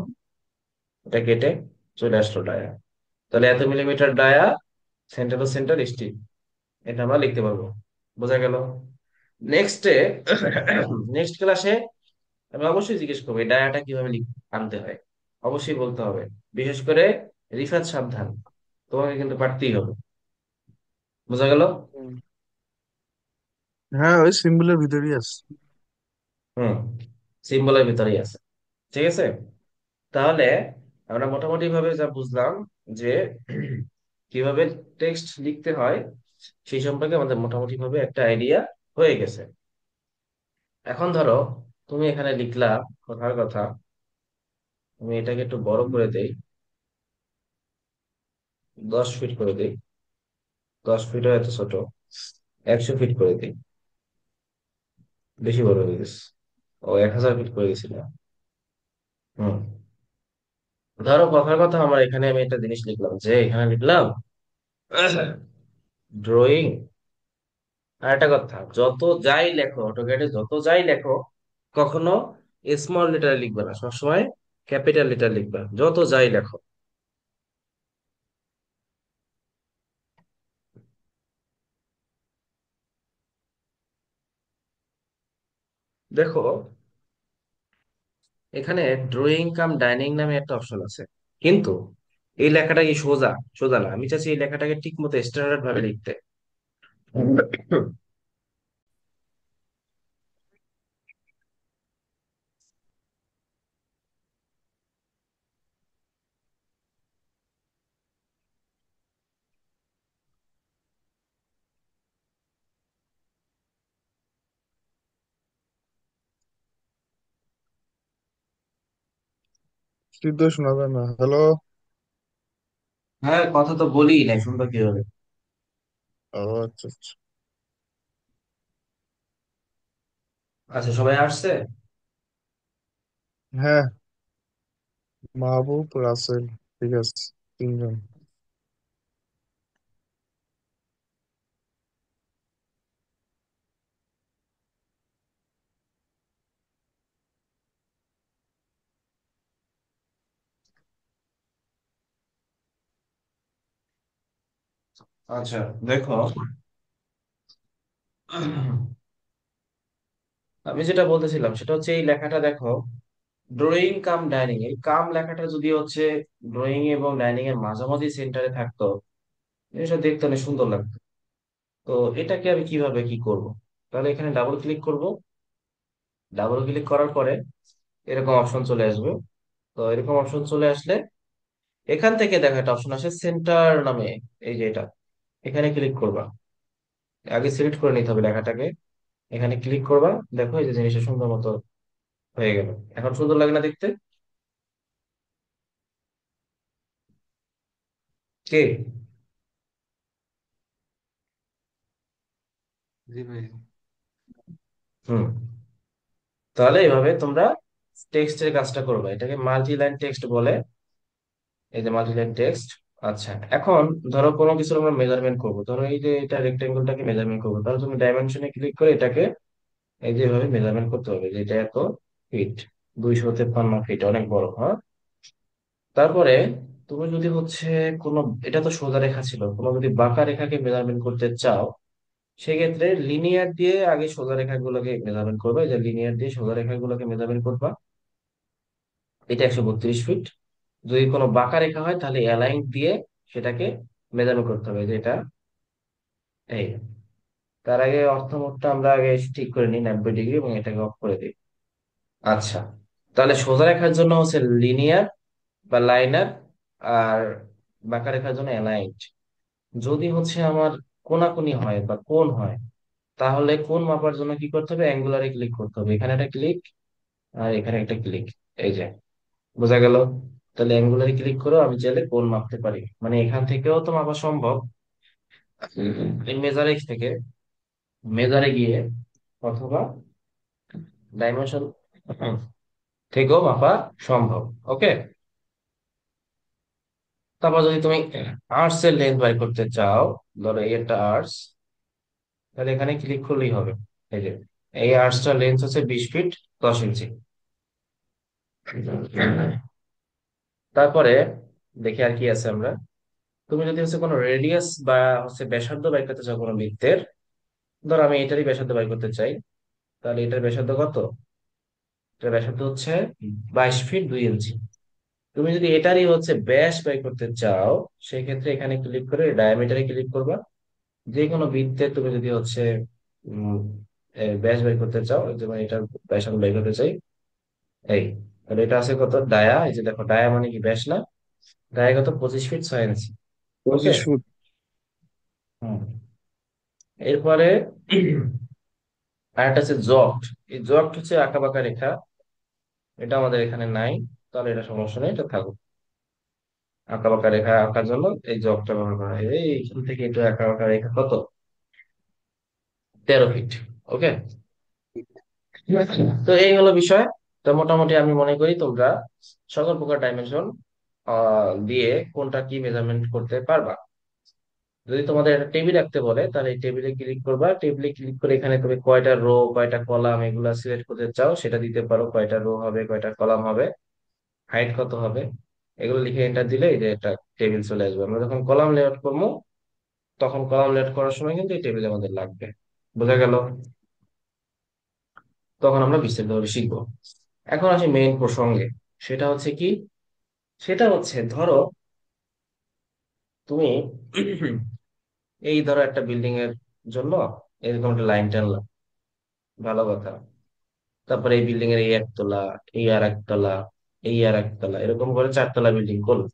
এটা কেটে চলে আসলো ডায়া। তাহলে এত millimetre dia, centre to centre steel, এটা আমরা লিখতে পারবো। বোঝা গেল? নেক্সটে, নেক্সট ক্লাসে আমি অবশ্যই জিজ্ঞেস করবো এই ডায়াটা কিভাবে আনতে হয়, অবশ্যই বলতে হবে। বিশেষ করে রিফাত সাবধান, তোমাকে কিন্তু পারতেই হবে। বোঝা গেল? হুম। হ্যাঁ, ওই সিম্বলের ভিতরেই আছে। হুম, সিম্বলের ভিতরেই আছে। ঠিক আছে, তাহলে আমরা মোটামুটি ভাবে যা বুঝলাম যে কিভাবে টেক্সট লিখতে হয়, সেই সম্পর্কে আমাদের মোটামুটি ভাবে একটা আইডিয়া হয়ে গেছে। এখন ধরো তুমি এখানে লিখলা কথার কথা, আমি এটাকে একটু বড় করে দেই, 10 ফিট করে দিই। 10 ফিটও এত ছোট, 100 ফিট করে দিই। বেশি বড় হয়ে গেছে। ও, 1000 ফিট করে গেছিলাম। হুম, ধরো কথার কথা আমার এখানে আমি একটা জিনিস লিখলাম, যে এখানে লিখলাম ড্রয়িং। আর একটা কথা, যত যাই লেখো অটোক্যাডে, যত যাই লেখো, কখনো স্মল লেটার লিখবে না, সবসময় ক্যাপিটাল লেটার লিখবা যত যাই লেখো। দেখো এখানে ড্রয়িং কাম ডাইনিং নামে একটা অপশন আছে, কিন্তু এই লেখাটা কি সোজা? সোজা না। আমি চাচ্ছি এই লেখাটাকে ঠিক মতো স্ট্যান্ডার্ড ভাবে লিখতে। শুদ্ধ শোনা যায় না। হ্যালো। হ্যাঁ, কথা তো বলি নাই, শুনবা কিভাবে? ও, আচ্ছা আচ্ছা। আচ্ছা, সবাই আসছে? হ্যাঁ, মাহবুব রাসেল, ঠিক আছে, তিনজন। আচ্ছা, দেখো আমি যেটা বলতেছিলাম সেটা হচ্ছে এই লেখাটা দেখো, ড্রয়িং কাম ডাইনিং, এই কাম লেখাটা যদি হচ্ছে ড্রয়িং এবং ডাইনিং এর মাঝামাঝি সেন্টারে থাকতো, এটা দেখতে অনেক সুন্দর লাগতো। তো এটাকে আমি কিভাবে কি করব? তাহলে এখানে ডাবল ক্লিক করব। ডাবল ক্লিক করার পরে এরকম অপশন চলে আসবে। তো এরকম অপশন চলে আসলে এখান থেকে দেখো একটা অপশন আসে সেন্টার নামে, এই যে এটা, এখানে ক্লিক করবা। আগে সিলেক্ট করে নিতে হবে লেখাটাকে, এখানে ক্লিক করবা। দেখো এই যে জিনিসটা সুন্দর মতো হয়ে গেল। এখন সুন্দর লাগে না দেখতে? কে? জি ভাই। হুম, তাহলে এইভাবে তোমরা টেক্সটের কাজটা করবে, এটাকে মাল্টি লাইন টেক্সট বলে। এই যে মাল্টি লাইন টেক্সট। আচ্ছা, এখন ধরো কোনো কিছু আমরা মেজারমেন্ট করবো, ধরো এই যে এটা রেক্টেঙ্গলটাকে মেজারমেন্ট করবো, তাহলে তুমি ডাইমেনশনে ক্লিক করে এটাকে এই যেভাবে মেজারমেন্ট করতে হবে, যেটা এত ফিট, 253 ফিট, অনেক বড়, হ্যাঁ। তারপরে তুমি যদি হচ্ছে কোনো, এটা তো সোজা রেখা ছিল, কোনো যদি বাঁকা রেখাকে মেজারমেন্ট করতে চাও, সেক্ষেত্রে লিনিয়ার দিয়ে আগে সোজা রেখাগুলোকে মেজারমেন্ট করবে। এই যে লিনিয়ার দিয়ে সোজা রেখাগুলোকে মেজারমেন্ট করবা, এটা 132 ফিট। যদি কোনো বাঁকা রেখা হয় তাহলে অ্যালাইন দিয়ে সেটাকে মেজারমেন্ট করতে হবে, যেটা এই। তার আগে অর্থমোডটা আমরা আগে ঠিক করে নিই 90 ডিগ্রি, এবং এটাকে অফ করে দিই। আচ্ছা, তাহলে সোজা রেখার জন্য হচ্ছে লিনিয়ার বা লাইনার, আর বাঁকা রেখার জন্য অ্যালাইন্ড। যদি হচ্ছে আমার কোনাকুনি হয় বা কোণ হয়, তাহলে কোণ মাপার জন্য কি করতে হবে? অ্যাঙ্গুলারে ক্লিক করতে হবে, এখানে একটা ক্লিক আর এখানে একটা ক্লিক। এই যে, বোঝা গেল? তাহলে অ্যাঙ্গুলারে ক্লিক করে আমি চাইলে কোণ মাপতে পারি, মানে এখান থেকেও তো মাপা সম্ভব, এই মেজারে থেকে মেজারে গিয়ে, অথবা ডাইমেনশন থেকেও মাপা সম্ভব। ওকে। তারপর যদি তুমি আর্টস এর লেন্থ বাই করতে চাও, ধরো এটা আর্টস, তাহলে এখানে ক্লিক করলেই হবে। এই যে, এই আর্টসটার লেন্থ হচ্ছে 20 ফিট 10 ইঞ্চি। তারপরে দেখি আর কি আছে আমরা। তুমি যদি হচ্ছে কোনো রেডিয়াস বা হচ্ছে ব্যাসার্ধ বাই করতে চাও কোনো বৃত্তের, ধরো আমি এটারই ব্যাসার্ধ বাই করতে চাই, তাহলে এটার ব্যাসার্ধ কত? এটার ব্যাসার্ধ হচ্ছে 22 ফিট 2 ইঞ্চি। তুমি যদি এটারই হচ্ছে ব্যাস বাই করতে চাও, সেক্ষেত্রে এখানে ক্লিক করে ডায়ামিটারে ক্লিক করবা। যে কোনো বৃত্তে তুমি যদি হচ্ছে উম ব্যাস বাই করতে চাও, যেমন এটার ব্যাস আমি বাই করতে চাই, এই, তাহলে এটা আছে কত? ডায়া, এই যে দেখো, ডায়া মানে কি? ব্যাস না? ডায়া কত? 25 ফিট 6 ইঞ্চি। ওকে। 25 ফুট। হুম। এরপরে আরেকটা আছে জক্ট। এই জক্ট হচ্ছে আঁকা বাঁকা রেখা, এটা আমাদের এখানে নাই, তাহলে এটা সমস্যা নেই, এটা থাকুক। আঁকা বাঁকা রেখা আঁকার জন্য এই জগটা ব্যবহার করা হয়। এইখান থেকে এটা আঁকা বাঁকা রেখা কত? 13 ফিট। ওকে। তো এই হলো বিষয়। তো মোটামুটি আমি মনে করি তোমরা সকল প্রকার ডাইমেনশন দিয়ে কোনটা কি মেজারমেন্ট করতে পারবা। যদি তোমাদের একটা টেবিল রাখতে বলে, তাহলে এই টেবিলে ক্লিক করবা, টেবিলে ক্লিক করে এখানে তুমি কয়টা রো কয়টা কলাম এগুলা সিলেক্ট করতে চাও সেটা দিতে পারো, কয়টা রো হবে কয়টা কলাম হবে, হাইট কত হবে, এগুলো লিখে এন্টার দিলে এই যে একটা টেবিল চলে আসবে। আমরা যখন কলাম লেআউট করবো, তখন কলাম লেআউট করার সময় কিন্তু এই টেবিল আমাদের লাগবে। বোঝা গেল? তখন আমরা বিস্তারিতভাবে শিখবো। এখন আসি মেইন প্রসঙ্গে। সেটা হচ্ছে কি? সেটা হচ্ছে ধরো তুমি এই ধরো একটা বিল্ডিং এর জন্য এরকম একটা লাইন টানলাম, ভালো কথা। তারপরে এই বিল্ডিং এর এই একতলা, এই আর একতলা, এই আর একতলা, এরকম করে 4 তলা বিল্ডিং করলো।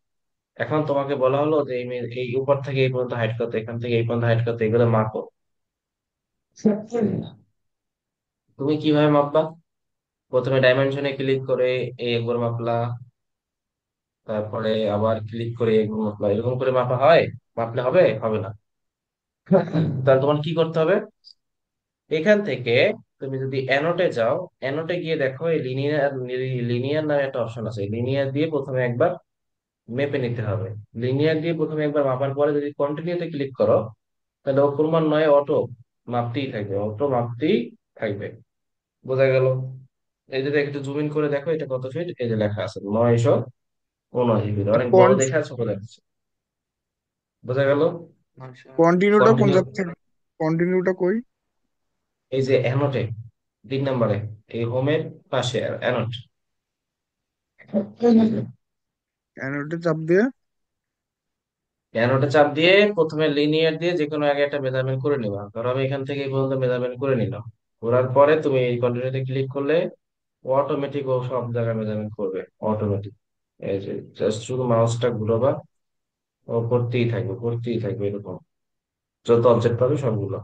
এখন তোমাকে বলা হলো যে এই উপর থেকে এই পর্যন্ত হাইট কত, এখান থেকে এই পর্যন্ত হাইট কত, এগুলো মাপো। তুমি কিভাবে মাপবা? প্রথমে ডাইমেনশনে ক্লিক করে এই একবার মাপলা, তারপরে আবার ক্লিক করে একবার মাপলা, এরকম করে মাপা হয়? মাপলে হবে? হবে না। তাহলে তোমার কি করতে হবে? এখান থেকে তুমি যদি অ্যানোটে যাও, অ্যানোটে গিয়ে দেখো এই লিনিয়ার, লিনিয়ার নামে একটা অপশন আছে। লিনিয়ার দিয়ে প্রথমে একবার মেপে নিতে হবে। লিনিয়ার দিয়ে প্রথমে একবার মাপার পরে যদি কন্টিনিউতে ক্লিক করো, তাহলে ও ক্রমান্বয়ে অটো মাপতেই থাকবে, অটো মাপতেই থাকবে। বোঝা গেল? এই যে একটু জুম ইন করে দেখো, এটা কত ফিট, এই যে লেখা আছে 979 ফিট, অনেক বড় দেখা ছোট দেখাচ্ছে। বোঝা গেল? কন্টিনিউটা কোন কন্টিনিউ, জায়গা থেকে? কন্টিনিউটা কই? এই যে অ্যানোটে 3 নম্বরে, এই হোমের পাশে অ্যানোট। অ্যানোটে চাপ দিয়ে। অ্যানোটে চাপ দিয়ে প্রথমে লিনিয়ার দিয়ে যে কোনো আগে একটা মেজারমেন্ট করে নিবা। ধরো আমি এখান থেকে এই পর্যন্ত মেজারমেন্ট করে নিলাম, করার পরে তুমি এই কন্টিনিউতে ক্লিক করলে অটোমেটিক ও সব জায়গায় মেজারমেন্ট করবে, অটোমেটিক। এই যে জাস্ট শুধু মাউসটা ঘুরাবা, ও করতেই থাকবে করতেই থাকবে এরকম, যত অবজেক্ট পাবে সবগুলো।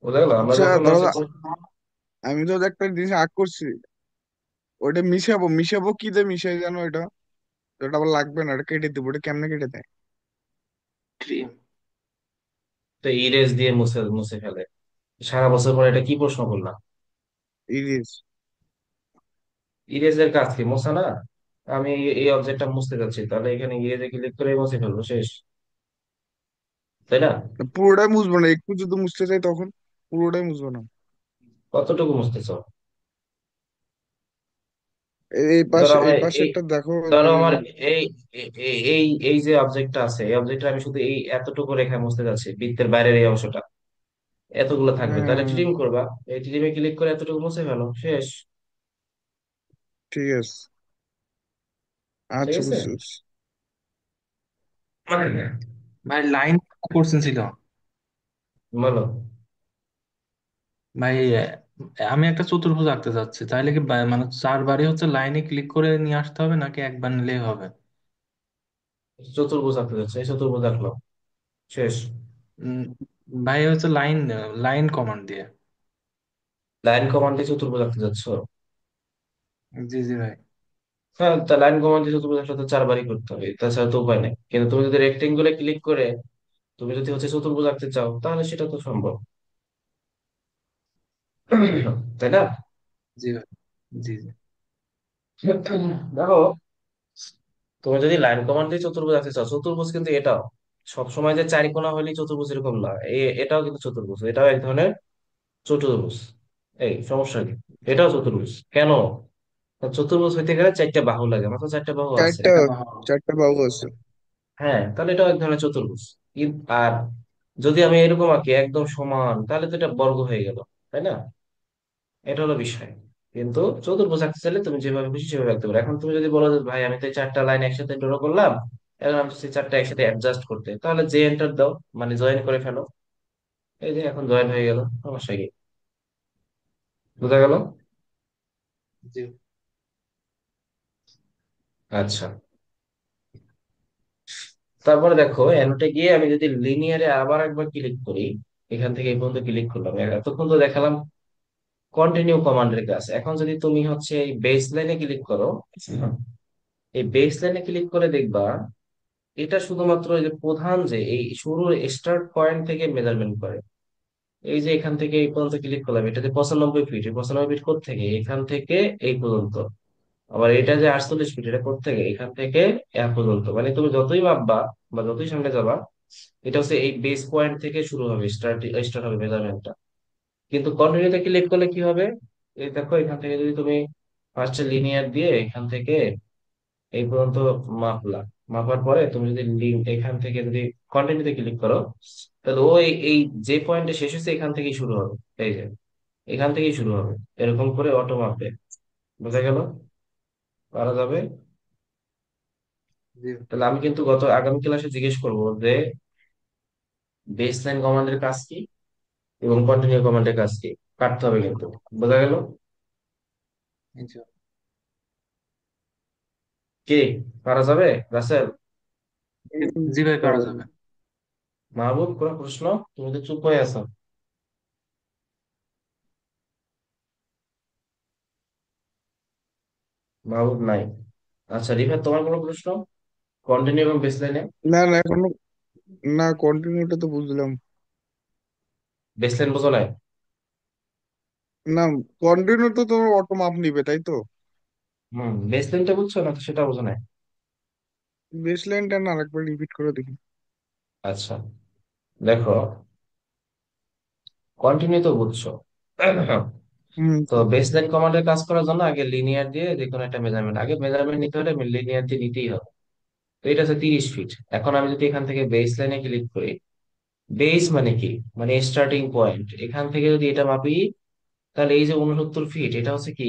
বোঝা গেল? আমরা আচ্ছা যখন ধরো হচ্ছে আমি তো একটা জিনিস আগ করছি, ওইটা মিশাবো, মিশাবো কি দিয়ে মিশাই জানো এটা? তো এটা আবার লাগবে না, এটা কেটে দেবো, এটা কেমনে কেটে দেয়? তো ইরেজ দিয়ে মুছে মুছে ফেলে। সারা বছর পরে এটা কি প্রশ্ন করলাম? ইরিস। ইরেজের কাজ কি? মোছা না? আমি এই অবজেক্টটা মুছতে যাচ্ছি, তাহলে এখানে ইরেজে ক্লিক করে মুছে ফেলবো, শেষ। তাই না? পুরোটাই মুছবো না, একটু যদি মুছতে চাই তখন পুরোটাই মুছবো না। কতটুকু মুছতে চাও? এই ধরো পাশে আমার এই এই পাশেরটা দেখো ধরো যে আমার এই এই যে অবজেক্টটা আছে, এই অবজেক্টটা আমি শুধু এই এতটুকু রেখা মুছতে যাচ্ছি, বৃত্তের বাইরের এই অংশটা এতগুলো থাকবে, তাহলে হ্যাঁ ট্রিম করবা। এই ট্রিমে ক্লিক করে এতটুকু মুছে ফেলো, শেষ। ঠিক আছে, ঠিক আচ্ছা আছে। বুঝছি বুঝছি। ভাই লাইন করছেন ছিল। বলো। ভাই আমি একটা চতুর্ভুজ আঁকতে চাচ্ছি, তাইলে কি মানে চারবারই হচ্ছে লাইনে ক্লিক করে নিয়ে আসতে হবে নাকি একবার নিলেই হবে? চতুর্ভুজ আঁকতে যাচ্ছে, এই চতুর্ভুজ আঁকলো, শেষ। উম, ভাই হচ্ছে লাইন লাইন কমান্ড দিয়ে। লাইন কমান্ডে চতুর্ভুজ আঁকতে যাচ্ছ? জি জি ভাই। হ্যাঁ, তা লাইন কমান্ডে চতুর্ভুজ আসলে তো চারবারই করতে হবে, তাছাড়া তো উপায় নেই। কিন্তু তুমি যদি রেক্টেঙ্গুলে ক্লিক করে তুমি যদি হচ্ছে চতুর্ভুজ আঁকতে চাও, তাহলে সেটা তো সম্ভব। তাই না? জি ভাই। জি জি। দেখো, তুমি যদি লাইন কমান্ড দিয়ে চতুর্ভুজ আঁকতে চাও, চতুর্ভুজ কিন্তু এটাও সবসময় যে চারিকোণা হলেই চতুর্ভুজ এরকম না, এটাও কিন্তু চতুর্ভুজ, এটাও এক ধরনের চতুর্ভুজ। এই সমস্যা কি? এটাও চতুর্ভুজ কেন? কারণ চতুর্ভুজ হইতে গেলে চারটা বাহু লাগে, মাত্র চারটা বাহু আছে। চারটা, এটা বাহ- চারটা বাহু আছে। হ্যাঁ, তাহলে এটাও এক ধরনের চতুর্ভুজ। আর যদি আমি এরকম আঁকি একদম সমান, তাহলে তো এটা বর্গ হয়ে গেল, তাই না? এটা হলো বিষয়। কিন্তু চতুর্ভুজ আঁকতে চাইলে তুমি যেভাবে খুশি সেভাবে আঁকতে পারো। এখন তুমি যদি বলো যে ভাই আমি তো এই চারটা লাইন একসাথে ড্র করলাম, এখন আমি সেই চারটা একসাথে অ্যাডজাস্ট করতে, তাহলে যে এন্টার দাও, মানে জয়েন করে ফেলো। এই যে এখন জয়েন হয়ে গেল, সমস্যা কি? বোঝা গেল? জি। আচ্ছা, তারপরে দেখো এনোটে গিয়ে আমি যদি লিনিয়ারে আবার একবার ক্লিক করি, এখান থেকে এই পর্যন্ত ক্লিক করলাম, এতক্ষণ তো দেখালাম কন্টিনিউ কমান্ডের কাছে। এখন যদি তুমি হচ্ছে এই বেস লাইনে ক্লিক করো, এই বেস লাইনে ক্লিক করে দেখবা এটা শুধুমাত্র এই যে প্রধান যে এই শুরুর স্টার্ট পয়েন্ট থেকে মেজারমেন্ট করে। এই যে এখান থেকে এই পর্যন্ত ক্লিক করলাম, এটা যে 95 ফিট, এই 95 ফিট থেকে এখান থেকে এই পর্যন্ত। আবার এটা যে 48 ফিট, এটা থেকে এখান থেকে এ পর্যন্ত, মানে তুমি যতই ভাববা বা যতই সামনে যাবা, এটা হচ্ছে এই বেস পয়েন্ট থেকে শুরু হবে, স্টার্ট স্টার্ট হবে মেজারমেন্টটা। কিন্তু কন্টিনিউতে ক্লিক করলে কি হবে? এই দেখো, এখান থেকে যদি তুমি ফার্স্টে লিনিয়ার দিয়ে এখান থেকে এই পর্যন্ত মাপলা, মাপার পরে তুমি যদি এখান থেকে যদি কন্টিনিউতে ক্লিক করো, তাহলে ওই এই যে পয়েন্টে শেষ হচ্ছে এখান থেকেই শুরু হবে। এই যে এখান থেকেই শুরু হবে, এরকম করে অটো মাপবে। বোঝা গেল? পারা যাবে? জি তাহলে আমি কিন্তু আগামী ক্লাসে জিজ্ঞেস করবো যে বেস লাইন কমান্ডের কাজ কি এবং কন্টিনিউ কমান্ডের কাজ কি, কাটতে হবে কিন্তু। বোঝা গেল? জি। কি পারা যাবে, রাসেল? জি ভাই পারা পারবো। যাবে। মাহবুব, কোনো প্রশ্ন? তুমি তো চুপ হয়ে আছো। মাহবুব নাই। আচ্ছা রিফাত, তোমার কোনো প্রশ্ন কন্টিনিউ এবং বেস লাইনে? না না এখনো, না কন্টিনিউটা তো বুঝলাম। বেস লাইন বোঝো নাই? না, কন্টিনিউ তো তোমার অটো মাপ নিবে তাই তো? বেস লাইনটা বুঝছো না তো, সেটা বোঝো নাই? বেস লাইনটা না আরেকবার রিপিট করে দেখি। আচ্ছা, দেখো, কন্টিনিউ তো বুঝছো। হুম। তো বেস লাইন কমান্ডের কাজ করার জন্য আগে লিনিয়ার দিয়ে যে কোনো একটা মেজারমেন্ট, আগে মেজারমেন্ট নিতে হলে লিনিয়ার দিয়ে নিতেই হবে। তো এটা হচ্ছে 30 ফিট। এখন আমি যদি এখান থেকে বেস লাইনে ক্লিক করি, বেস মানে কি, মানে স্টার্টিং পয়েন্ট, এখান থেকে যদি এটা মাপি, তাহলে এই যে 69 ফিট, এটা হচ্ছে কি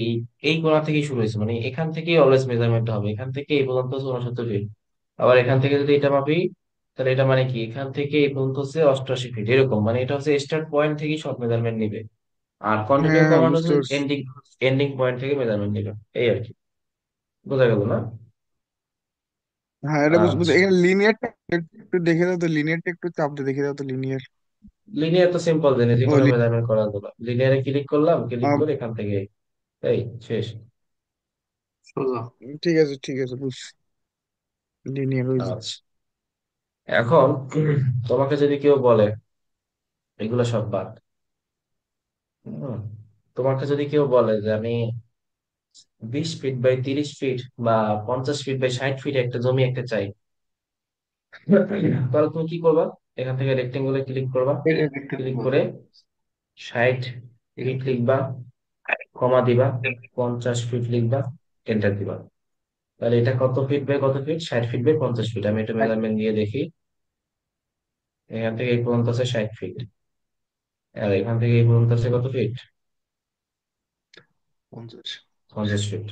এই কোণা থেকেই শুরু হয়েছে, মানে এখান থেকেই অলওয়েজ মেজারমেন্ট হবে, এখান থেকে এই পর্যন্ত হচ্ছে 69 ফিট। আবার এখান থেকে যদি এটা মাপি, তাহলে এটা মানে কি এখান থেকে এই পর্যন্ত হচ্ছে 88 ফিট, এরকম, মানে এটা হচ্ছে স্টার্ট পয়েন্ট থেকেই সব মেজারমেন্ট নিবে। আর কন্টিনিউ হ্যাঁ হ্যাঁ কমান্ড বুঝতে হচ্ছে পারছি। এন্ডিং এন্ডিং পয়েন্ট থেকে মেজারমেন্ট নিবে। এই আর কি, বোঝা গেল না? হ্যাঁ এটা বুঝতে আচ্ছা, এখানে লিনিয়ারটা একটু দেখে দাও তো, লিনিয়ারটা একটু চাপ দিয়ে দেখে দাও তো লিনিয়ার। লিনিয়ার তো সিম্পল জিনিস, যে ও কোনো মেজারমেন্ট করার জন্য লিনিয়ারে ক্লিক করলাম, ক্লিক আম, করে এখান থেকে এই শেষ। সোজা। ঠিক আছে ঠিক আছে বুঝছি, লিনিয়ার হয়েছে। আচ্ছা, এখন তোমাকে যদি কেউ বলে এগুলো সব বাদ, হুম, তোমাকে যদি কেউ বলে যে আমি 20 ফিট বাই 30 ফিট বা 50 ফিট বাই 60 ফিট একটা জমি একটা চাই, তাহলে তুমি কি করবা? এখান থেকে রেক্টেঙ্গুলে ক্লিক করবা, এটা দেখতে ক্লিক হবে। করে 60 ফিট লিখবা, কমা দিবা, 50 ফিট লিখবা, এন্টার দিবা। তাহলে এটা কত ফিট বাই কত ফিট? 60 feet by 50 feet. আমি এটা মেজারমেন্ট দিয়ে দেখি। এখান থেকে এই পর্যন্ত আছে 60 ফিট, আর এখান থেকে এই পর্যন্ত আছে কত ফিট? 50। 50 ফিট।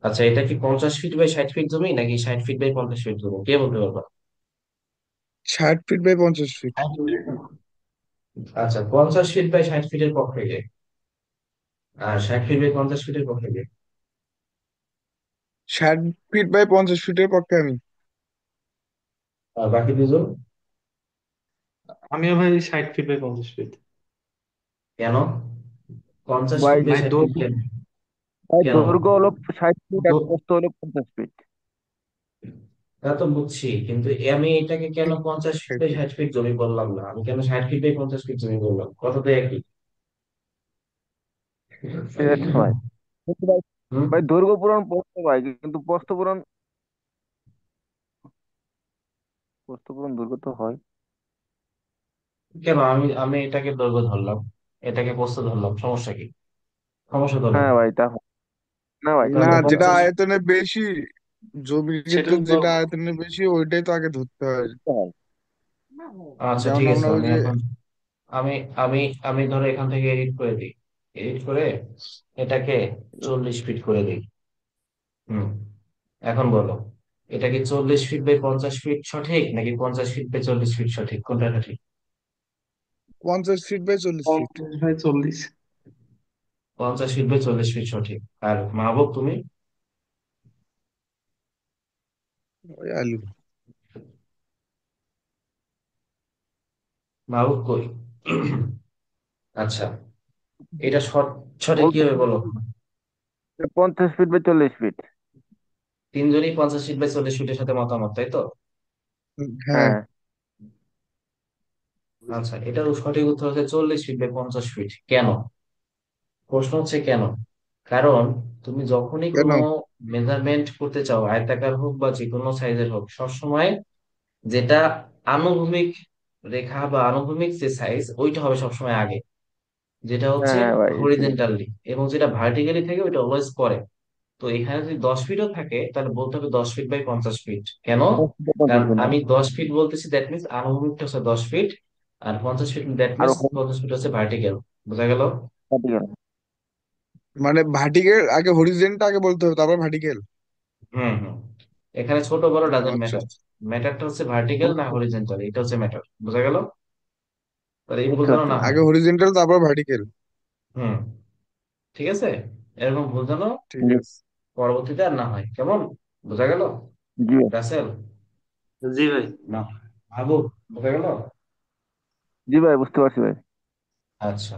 আচ্ছা, এটা কি 50 ফিট বাই 60 ফিট জমি, নাকি 60 ফিট বাই 50 ফিট জমি, কে বলতে পারবা? 60 ফিট বাই 50 ফিট। আচ্ছা, 50 ফিট বাই 60 ফিটের পক্ষে কে? আর 60 ফিট বাই 50 ফিটের পক্ষে কে? 60 ফিট বাই 50 ফিটের পক্ষে আমি। আর বাকি দুজন? আমিও ভাই 60 ফিট বাই 50 ফিট। কেন? পঞ্চাশ ভাই ফিট বাই ভাই 60 ফিট দৈর্ঘ্য, কেন? ভাই কেন? দৈর্ঘ্য হলো 60 ফিট আর দো- প্রস্থ হলো 50 ফিট। তা তো বুঝছি, কিন্তু আমি এটাকে কেন 50 ফিট বাই 60 ফিট জমি বললাম না, আমি কেন 60 ফিট বাই 50 ফিট জমি বললাম? কথা তো একই। ঠিক আছে ভাই, কিন্তু ভাই, হুম। ভাই দৈর্ঘ্য পূরণ প্রস্থ ভাই, কিন্তু প্রস্থ পূরণ দৈর্ঘ্য তো হয়। কেন? আমি এটাকে দৈর্ঘ্য ধরলাম, এটাকে প্রস্থ ধরলাম, সমস্যা কি? সমস্যা তো না। হ্যাঁ ভাই, তা না ভাই। না, তাহলে যেটা 50। আয়তনে বেশি, জমির সেটা ক্ষেত্রে তো যেটা আয়তনে বেশি ওইটাই তো আগে ধরতে হয়। হয়। আচ্ছা যেমন ঠিক আছে, আমরা ওই আমি যে এখন আমি আমি আমি ধরো এখান থেকে এডিট করে দিই, এডিট করে এটাকে 40 ফিট করে দিই। হুম। এখন বলো, এটা কি 40 ফিট বাই 50 ফিট সঠিক, নাকি 50 ফিট বাই 40 ফিট সঠিক, কোনটা সঠিক? 50 feet by 40 feet. 50/40। 50 feet by 40 feet সঠিক। আর মাহবুব তুমি? ওই আলু। মাহবুব কই? আচ্ছা, এটা সঠিক কি বলতে হবে বলো? 50 ফিট বাই 40 ফিট। তিনজনই 50 ফিট বাই 40 ফিটের সাথে মতামত, তাই তো? হ্যাঁ। হ্যাঁ। আচ্ছা, এটার সঠিক উত্তর হচ্ছে 40 ফিট বাই 50 ফিট। কেন? প্রশ্ন হচ্ছে কেন। কারণ তুমি যখনই কেন? কোনো মেজারমেন্ট করতে চাও, আয়তাকার হোক বা যে কোনো সাইজের হোক, সবসময় যেটা আনুভূমিক রেখা বা আনুভূমিক যে সাইজ, ওইটা হবে সবসময় আগে, যেটা হ্যাঁ হচ্ছে হ্যাঁ ভাই, হরিজেন্টালি, এবং যেটা ভার্টিক্যালি থাকে ওইটা অলওয়েজ পরে। তো এখানে যদি 10 ফিটও থাকে, তাহলে বলতে হবে 10 ফিট বাই 50 ফিট। কেন? কারণ 50 ফিট না। আমি 10 ফিট বলতেছি, দ্যাট মিনস আনুভূমিকটা হচ্ছে 10 ফিট, আর 50 feet that are means 50 feet হচ্ছে ভার্টিক্যাল। বোঝা গেল? মানে ভার্টিক্যাল আগে, হরিজেন্টাল আগে বলতে হবে, তারপর ভার্টিক্যাল। হুম হুম। এখানে ছোট বড় ডাজেন্ট আচ্ছা ম্যাটার। ম্যাটারটা হচ্ছে ভার্টিক্যাল না হরিজেন্টাল, এটা হচ্ছে ম্যাটার। বোঝা গেল? তাহলে এই ভুল বুঝতে যেন পারছি না ভাই। হয়। আগে হরিজেন্টাল তারপর ভার্টিক্যাল। হুম। ঠিক আছে, এরকম ভুল যেন ঠিক জি। আছে। পরবর্তীতে আর না হয়, কেমন? বোঝা গেল? জি। রাসেল, জি ভাই। না, আবু, বোঝা গেল? জি ভাই, বুঝতে পারছি ভাই। আচ্ছা,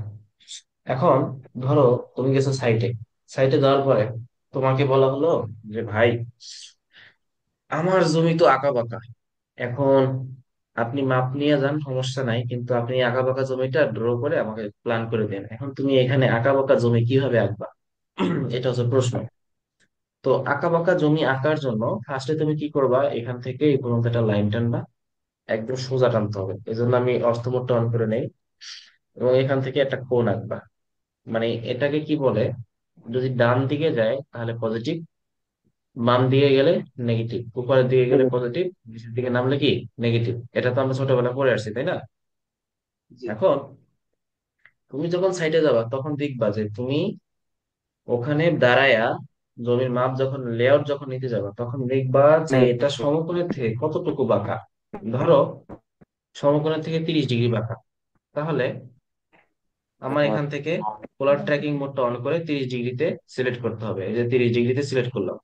এখন ধরো তুমি গেছো সাইটে, সাইটে যাওয়ার পরে তোমাকে বলা হলো যে ভাই, আমার জমি তো আঁকা বাঁকা, এখন আপনি মাপ নিয়ে যান, সমস্যা নাই, কিন্তু আপনি আঁকা বাঁকা জমিটা ড্র করে আমাকে প্ল্যান করে দেন। এখন তুমি এখানে আঁকা বাঁকা জমি কিভাবে আঁকবা? এটা হচ্ছে প্রশ্ন। তো আঁকা বাঁকা জমি আঁকার জন্য ফার্স্টে তুমি কি করবা, এখান থেকে এই পর্যন্ত একটা লাইন টানবা, একদম সোজা টানতে হবে। এই জন্য আমি অর্থবোধটা অন করে নেই, এবং এখান থেকে একটা কোণ আঁকবা। মানে এটাকে কি বলে, যদি ডান দিকে যায় তাহলে পজিটিভ, বাম দিকে গেলে নেগেটিভ, উপরের দিকে গেলে পজিটিভ, নিচের দিকে নামলে কি নেগেটিভ। এটা তো আমরা ছোটবেলা পড়ে আসছি, তাই না? জি। এখন তুমি যখন সাইটে যাবা, তখন দেখবা যে তুমি ওখানে দাঁড়ায়া জমির মাপ যখন লেআউট যখন নিতে যাবা, তখন দেখবা যে নেই। এটা সমকোণের থেকে কতটুকু বাঁকা। ধরো সমকোণের থেকে 30 ডিগ্রি বাঁকা। তাহলে আমার এখান থেকে পোলার ট্র্যাকিং মোডটা অন করে 30 ডিগ্রিতে সিলেক্ট করতে হবে। এই যে 30 ডিগ্রিতে সিলেক্ট করলাম।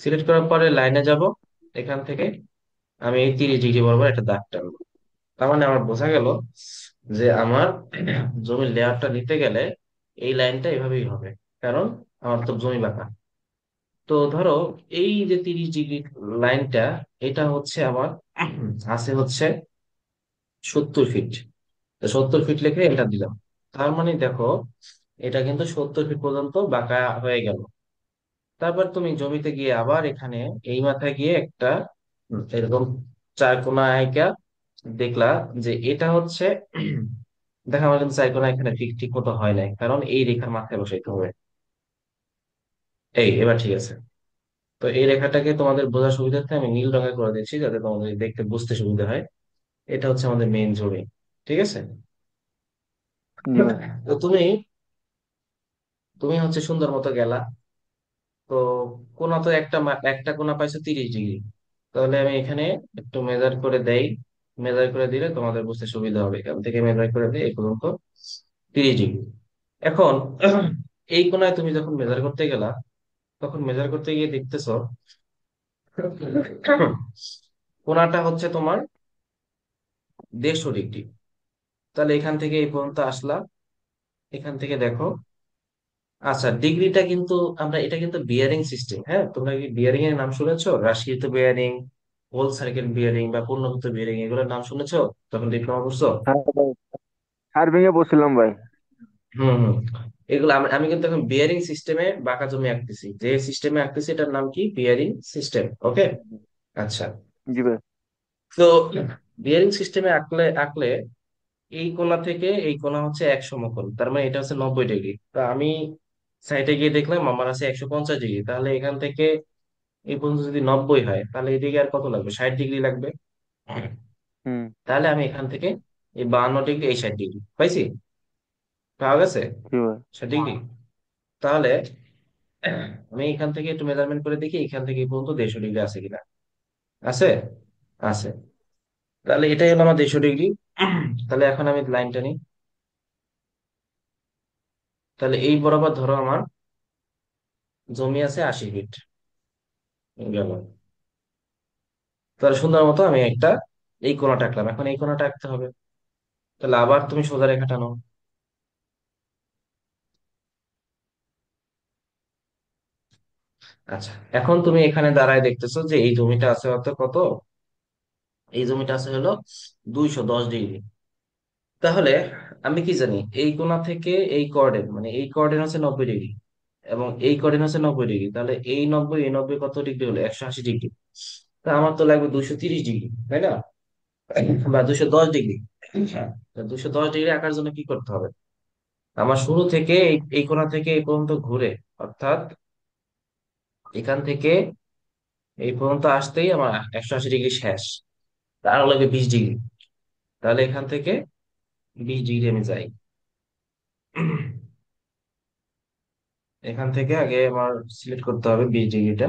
সিলেক্ট করার পরে লাইনে যাব, এখান থেকে আমি এই 30 ডিগ্রি বরাবর একটা দাগ টানবো। তার মানে আমার বোঝা গেল যে আমার জমির লেয়ারটা নিতে গেলে এই লাইনটা এভাবেই হবে, কারণ আমার তো জমি বাঁকা। তো ধরো এই যে 30 ডিগ্রি লাইনটা, এটা হচ্ছে আমার আছে হচ্ছে 70 ফিট। তো 70 ফিট লিখে এটা দিলাম। তার মানে দেখো, এটা কিন্তু 70 ফিট পর্যন্ত বাঁকা হয়ে গেল। তারপর তুমি জমিতে গিয়ে আবার এখানে এই মাথায় গিয়ে একটা এরকম চার কোনা আঁকা দেখলা যে এটা হচ্ছে দেখো আমার কিন্তু চার কোনা এখানে ঠিক ঠিক মতো হয় নাই, কারণ এই রেখার মাথায় বসাইতে হবে। এই এবার ঠিক আছে। তো এই রেখাটাকে তোমাদের বোঝার সুবিধার্থে আমি নীল রঙে করে দিচ্ছি, যাতে তোমাদের দেখতে বুঝতে সুবিধা হয়। এটা হচ্ছে আমাদের মেইন জমি, ঠিক আছে। জি ভাই। তো তুমি তুমি হচ্ছে সুন্দর মতো গেলা। তো কোনা তো একটা কোনা পাইছো 30 ডিগ্রি। তাহলে আমি এখানে একটু মেজার করে দেই। মেজার করে দিলে তোমাদের বুঝতে সুবিধা হবে, এখান থেকে মেজার করে দিই এই পর্যন্ত 30 ডিগ্রি। এখন এই কোনায় তুমি যখন মেজার করতে গেলা, তখন মেজার করতে গিয়ে দেখতেছো কোনাটা হচ্ছে তোমার 150 ডিগ্রি। তাহলে এখান থেকে এই পর্যন্ত আসলা। এখান থেকে দেখো, আচ্ছা ডিগ্রিটা কিন্তু আমরা, এটা কিন্তু বিয়ারিং সিস্টেম। হ্যাঁ, তোমরা কি বিয়ারিং এর নাম শুনেছো? রাশিয়াতে বিয়ারিং, হোল সার্কেল বিয়ারিং বা পূর্ণভুত বিয়ারিং, এগুলোর নাম শুনেছো তখন ডিপ্লোমা করছো? হ্যাঁ ভাই, হাড় ভেঙে বসছিলাম ভাই। হম হম। এগুলো আমি আমি কিন্তু এখন বিয়ারিং সিস্টেমে বাঁকা জমি আঁকতেছি। যে সিস্টেমে আঁকতেছি এটার নাম কি? Bearing system. ওকে। আচ্ছা। জি ভাই। তো বিয়ারিং সিস্টেমে আঁকলে আঁকলে এই কোণা থেকে এই কোণা হচ্ছে এক সমকোণ, তার মানে এটা হচ্ছে 90 ডিগ্রি। তা আমি সাইডে গিয়ে দেখলাম আমার আছে 150 ডিগ্রি। তাহলে এখান থেকে এই পর্যন্ত যদি 90 হয়, তাহলে এদিকে আর কত লাগবে? 60 ডিগ্রি লাগবে। হুম। তাহলে আমি এখান থেকে এই 52 ডিগ্রি, এই 60 ডিগ্রি পাইছি, পাওয়া গেছে জি ভাই। 60 ডিগ্রি। তাহলে আমি এখান থেকে একটু মেজারমেন্ট করে দেখি এখান থেকে এই পর্যন্ত 150 ডিগ্রি আছে কিনা। আছে? আছে। তাহলে এটাই হলো আমার 150 ডিগ্রি। তাহলে এখন আমি লাইনটা নিই। তাহলে এই বরাবর ধরো আমার জমি আছে 80 ফিট। গেল। তাহলে সুন্দর মতো আমি একটা এই কোণাটা আঁকলাম, এখন এই কোণাটা আঁকতে হবে। তাহলে আবার তুমি সোজা রেখা টানো। আচ্ছা, এখন তুমি এখানে দাঁড়ায় দেখতেছো যে এই জমিটা আছে হয়তো কত, এই জমিটা আছে হলো 210 ডিগ্রি। তাহলে আমি কি জানি, এই কোণা থেকে এই কোঅর্ডিনেট, মানে এই কোঅর্ডিনেট হচ্ছে 90 ডিগ্রি এবং এই কোঅর্ডিনেট হচ্ছে 90 ডিগ্রি। তাহলে এই 90, এই 90 কত ডিগ্রি হলো? 180 ডিগ্রি। তা আমার তো লাগবে 230 ডিগ্রি, তাই না? বা 210 ডিগ্রি। 210 ডিগ্রি আঁকার জন্য কি করতে হবে? আমার শুরু থেকে এই কোণা থেকে এই পর্যন্ত ঘুরে, অর্থাৎ এখান থেকে এই পর্যন্ত আসতেই আমার 180 ডিগ্রি শেষ। তার লাগে 20 ডিগ্রি। তাহলে এখান থেকে 20 ডিগ্রি আমি যাই। এখান থেকে আগে আমার সিলেক্ট করতে হবে 20 ডিগ্রিটা।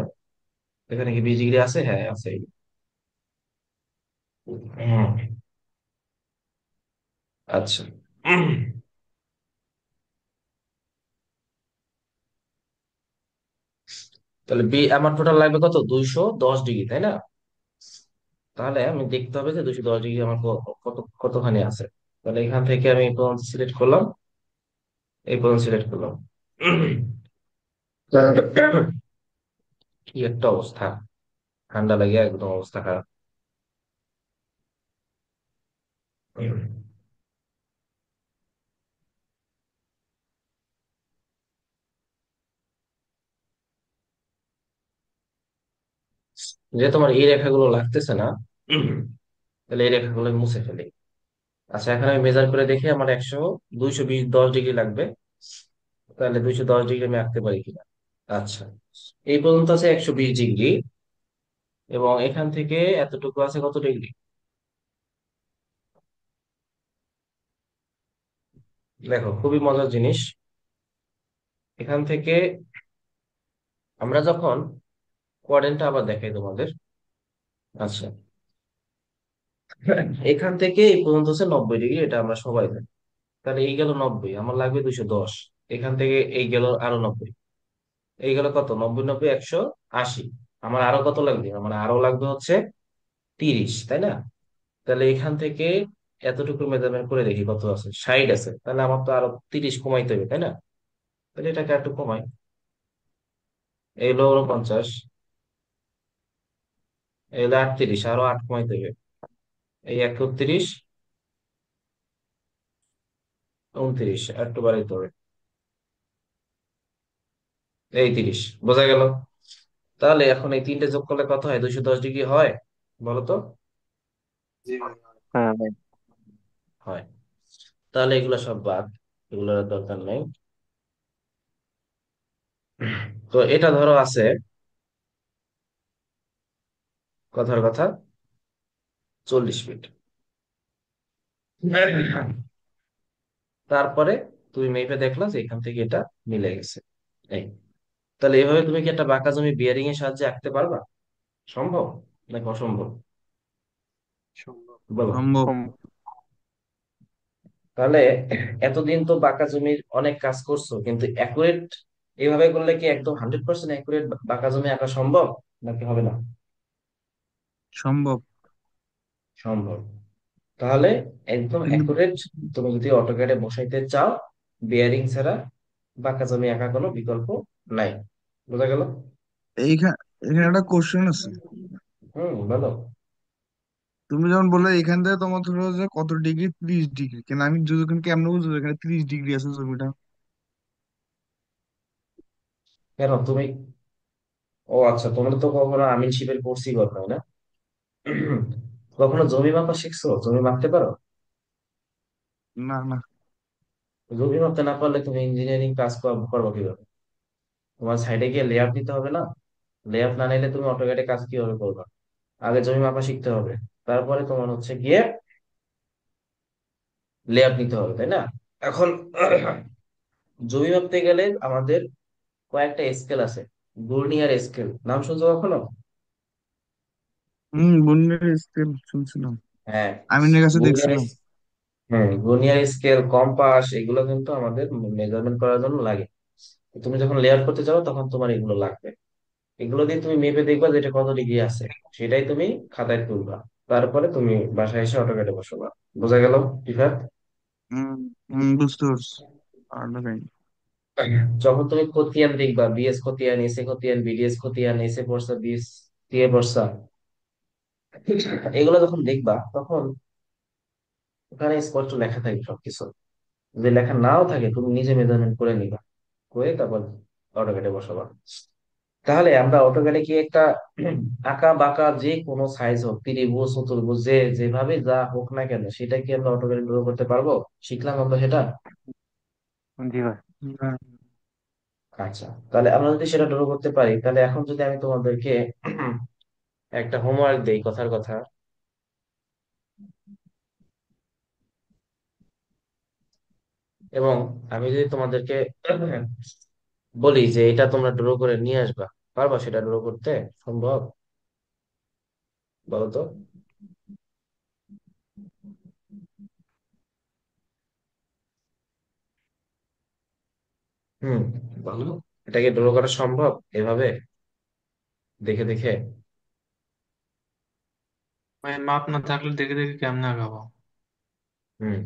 এখানে কি 20 ডিগ্রি আছে? হ্যাঁ আছে। হুম, আচ্ছা। তাহলে আমার টোটাল লাগবে কত? 210 ডিগ্রি, তাই না? তাহলে আমি দেখতে হবে যে 210 ডিগ্রি আমার কত কতখানি আছে। তাহলে এখান থেকে আমি এই পর্যন্ত সিলেক্ট করলাম, এই পর্যন্ত সিলেক্ট করলাম। কি একটা অবস্থা, ঠান্ডা লাগে একদম অবস্থা খারাপ। যে তোমার এই রেখাগুলো লাগতেছে না, তাহলে এই রেখাগুলো আমি মুছে ফেলি। আচ্ছা, এখন আমি মেজার করে দেখি আমার 210 ডিগ্রি লাগবে। তাহলে 210 ডিগ্রি আমি আঁকতে পারি কিনা। আচ্ছা, এই পর্যন্ত আছে 120 ডিগ্রি এবং এখান থেকে এতটুকু আছে কত ডিগ্রি? দেখো খুবই মজার জিনিস। এখান থেকে আমরা যখন কোয়াড্রেন্টটা আবার দেখাই তোমাদের। আচ্ছা, এখান থেকে এই পর্যন্ত হচ্ছে 90 ডিগ্রি, এটা আমরা সবাই জানি। তাহলে এই গেল 90, আমার লাগবে 210। এখান থেকে এই গেল আরো 90, এই গেল কত? 90 90 180। আমার আরো কত লাগবে? আমার আরো লাগবে হচ্ছে 30, তাই না? তাহলে এখান থেকে এতটুকু মেজারমেন্ট করে দেখি কত আছে। 60 আছে, তাহলে আমার তো আরো 30 কমাইতে হবে, তাই না? তাহলে এটাকে একটু কমাই। এই হলো 49, এই হলো 38, আরো 8 কমাইতে হবে। এই 31, 29, আর একটু বাড়াইতে হবে। এই 30, বোঝা গেল? তাহলে এখন এই তিনটে যোগ করলে কত হয়? 210 ডিগ্রি হয়? বলো তো। জি ভাই। হ্যাঁ ভাই। হয়। তাহলে এগুলো সব বাদ, এগুলোর আর দরকার নেই। তো এটা ধরো আছে, কথার কথা, 40 ফিট। তারপরে তুমি মেপে দেখলা যে এখান থেকে এটা মিলে গেছে। এই, তাহলে এইভাবে তুমি কি একটা বাঁকা জমি বিয়ারিং এর সাহায্যে আঁকতে পারবা? সম্ভব নাকি অসম্ভব? সম্ভব। বলো। সম্ভব। তাহলে এতদিন তো বাঁকা জমির অনেক কাজ করছো, কিন্তু অ্যাকুরেট এইভাবে করলে কি একদম 100% অ্যাকুরেট বাঁকা জমি আঁকা সম্ভব নাকি হবে না? সম্ভব। সম্ভব। তাহলে একদম কিন্তু অ্যাকুরেট তুমি যদি অটোক্যাডে বসাইতে চাও, বিয়ারিং ছাড়া বাঁকা জমি আঁকা কোনো বিকল্প নাই। বোঝা গেল? এইখানে এখানে একটা কোশ্চেন আছে। বলো। তুমি যেমন বললে এখান থেকে তোমার ধরো যে কত ডিগ্রি, 30 ডিগ্রি, কিন্তু আমি যদি কেমন বুঝবো এখানে 30 ডিগ্রি আছে জমিটা? কেন তুমি, ও আচ্ছা, তোমরা তো কখনো আমিনশিপের কোর্সই করো নাই না? কখনো জমি মাপা শিখছো? জমি মাপতে পারো? না, না। জমি মাপতে না পারলে তুমি ইঞ্জিনিয়ারিং কাজ করবো কিভাবে? তোমার সাইডে গিয়ে লেআউট নিতে হবে না? লেআউট না নিলে তুমি অটোক্যাডে কাজ কিভাবে করবা? আগে জমি মাপা শিখতে হবে, তারপরে তোমার হচ্ছে গিয়ে লেআউট নিতে হবে, তাই না? এখন জমি মাপতে গেলে আমাদের কয়েকটা স্কেল আছে। ভার্নিয়ার স্কেল, নাম শুনছো কখনো? বন্যের স্কেল শুনছিলাম, হ্যাঁ। আমিনের কাছে ভার্নিয়ার, দেখছিলাম। হ্যাঁ, ভার্নিয়ার স্কেল, কম্পাস, এগুলো কিন্তু আমাদের মেজারমেন্ট করার জন্য লাগে। তুমি যখন লেয়ার করতে যাও তখন তোমার এগুলো লাগবে। এগুলো দিয়ে তুমি মেপে দেখবা যে এটা কত ডিগ্রি আছে, সেটাই তুমি খাতায় তুলবা। তারপরে তুমি বাসায় এসে অটোক্যাডে বসাবা। বোঝা গেল, টিফাত? হম। বুঝতে পারছি। আর লাগাই। যখন তুমি খতিয়ান দেখবা, বিএস খতিয়ান, এসএ খতিয়ান, বিডিএস খতিয়ান, এসএ পড়ছা, বিএস সিএ পড়ছা, এগুলো যখন দেখবা তখন ওখানে স্পষ্ট লেখা থাকবে সবকিছু। যদি লেখা নাও থাকে তুমি নিজে মেজারমেন্ট করে নিবা, করে তারপর অটোক্যাডে বসাবা। তাহলে আমরা অটোক্যাডে কি একটা আঁকা বাঁকা যে কোনো সাইজ হোক, ত্রিভুজ, চতুর্ভুজ, যেভাবে যা হোক না কেন, সেটা কি আমরা অটোক্যাডে ড্র করতে পারবো? শিখলাম আমরা সেটা। জি ভাই। হ্যাঁ। আচ্ছা, তাহলে আমরা যদি সেটা ড্র করতে পারি, তাহলে এখন যদি আমি তোমাদেরকে একটা হোমওয়ার্ক দেই, কথার কথা, এবং আমি যদি তোমাদেরকে বলি যে এটা তোমরা ড্র করে নিয়ে আসবা, পারবা সেটা ড্র করতে? সম্ভব? বলো তো। হুম, বলো। এটা কি ড্র করা সম্ভব এভাবে, দেখে দেখে? ভাই মাপ না থাকলে দেখে দেখে কেমনে আঁকাবো? হুম,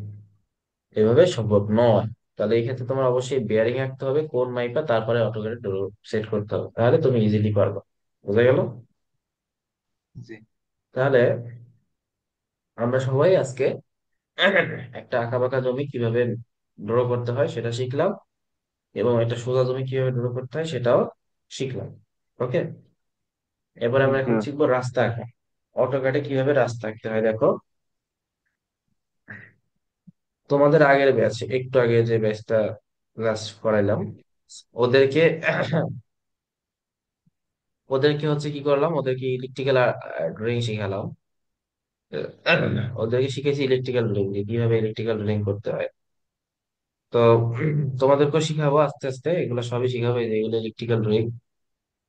এভাবে সম্ভব নয়। তাহলে এই ক্ষেত্রে তোমার অবশ্যই বেয়ারিং আঁকতে হবে, কোণ মাইপা, তারপরে অটোক্যাডে ড্র সেট করতে হবে, তাহলে তুমি ইজিলি পারবা। বুঝা গেল? জি। তাহলে আমরা সবাই আজকে একটা আঁকা বাঁকা জমি কিভাবে ড্র করতে হয় সেটা শিখলাম, এবং একটা সোজা জমি কিভাবে ড্র করতে হয় সেটাও শিখলাম। ওকে, এবার আমরা জি এখন ভাই। শিখবো রাস্তা আঁকা। অটোক্যাডে কিভাবে রাস্তা আঁকতে হয় দেখো। তোমাদের আগের ব্যাচ, একটু আগে যে ব্যাচটা ক্লাস করাইলাম, ওদেরকে ওদেরকে হচ্ছে কি করলাম, ওদেরকে ইলেকট্রিক্যাল ড্রয়িং শিখালাম। ওদেরকে শিখেছি ইলেকট্রিক্যাল ড্রয়িং, যে কিভাবে ইলেকট্রিক্যাল ড্রয়িং করতে হয়। তো তোমাদেরকেও শিখাবো আস্তে আস্তে, এগুলো সবই শিখাবো, এই যে এগুলো ইলেকট্রিক্যাল ড্রয়িং।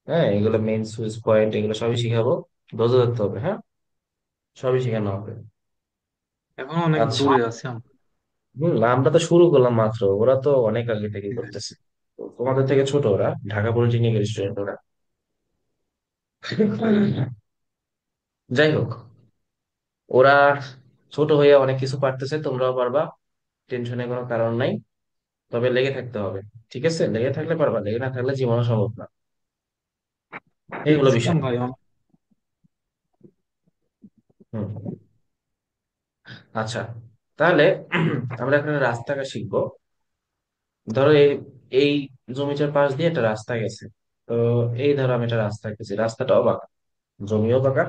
হ্যাঁ, এগুলো মেইন সুইচ পয়েন্ট, এগুলো সবই শিখাবো। ধৈর্য ধরতে হবে, হ্যাঁ, সবই শেখানো হবে। এখন অনেক আচ্ছা। দূরে আছি আমরা। আমরা তো শুরু করলাম মাত্র, ওরা তো অনেক আগে থেকে জি ভাই। করতেছে। তোমাদের থেকে ছোট ওরা, ঢাকা পলিটেকনিক স্টুডেন্ট ওরা। যাই হোক, ওরা ছোট হয়ে অনেক কিছু পারতেছে, তোমরাও পারবা, টেনশনের কোনো কারণ নাই। তবে লেগে থাকতে হবে। ঠিক আছে, লেগে থাকলে পারবা, লেগে না থাকলে জীবনে সম্ভব না। এইগুলো দেখছিলাম বিষয়। ভাই হুম। আচ্ছা, তাহলে আমরা এখন রাস্তাটা শিখবো। ধরো এই এই জমিটার পাশ দিয়ে একটা রাস্তা গেছে। তো এই ধরো আমি একটা রাস্তা গেছি, রাস্তাটাও বাঁকা, জমিও বাঁকা,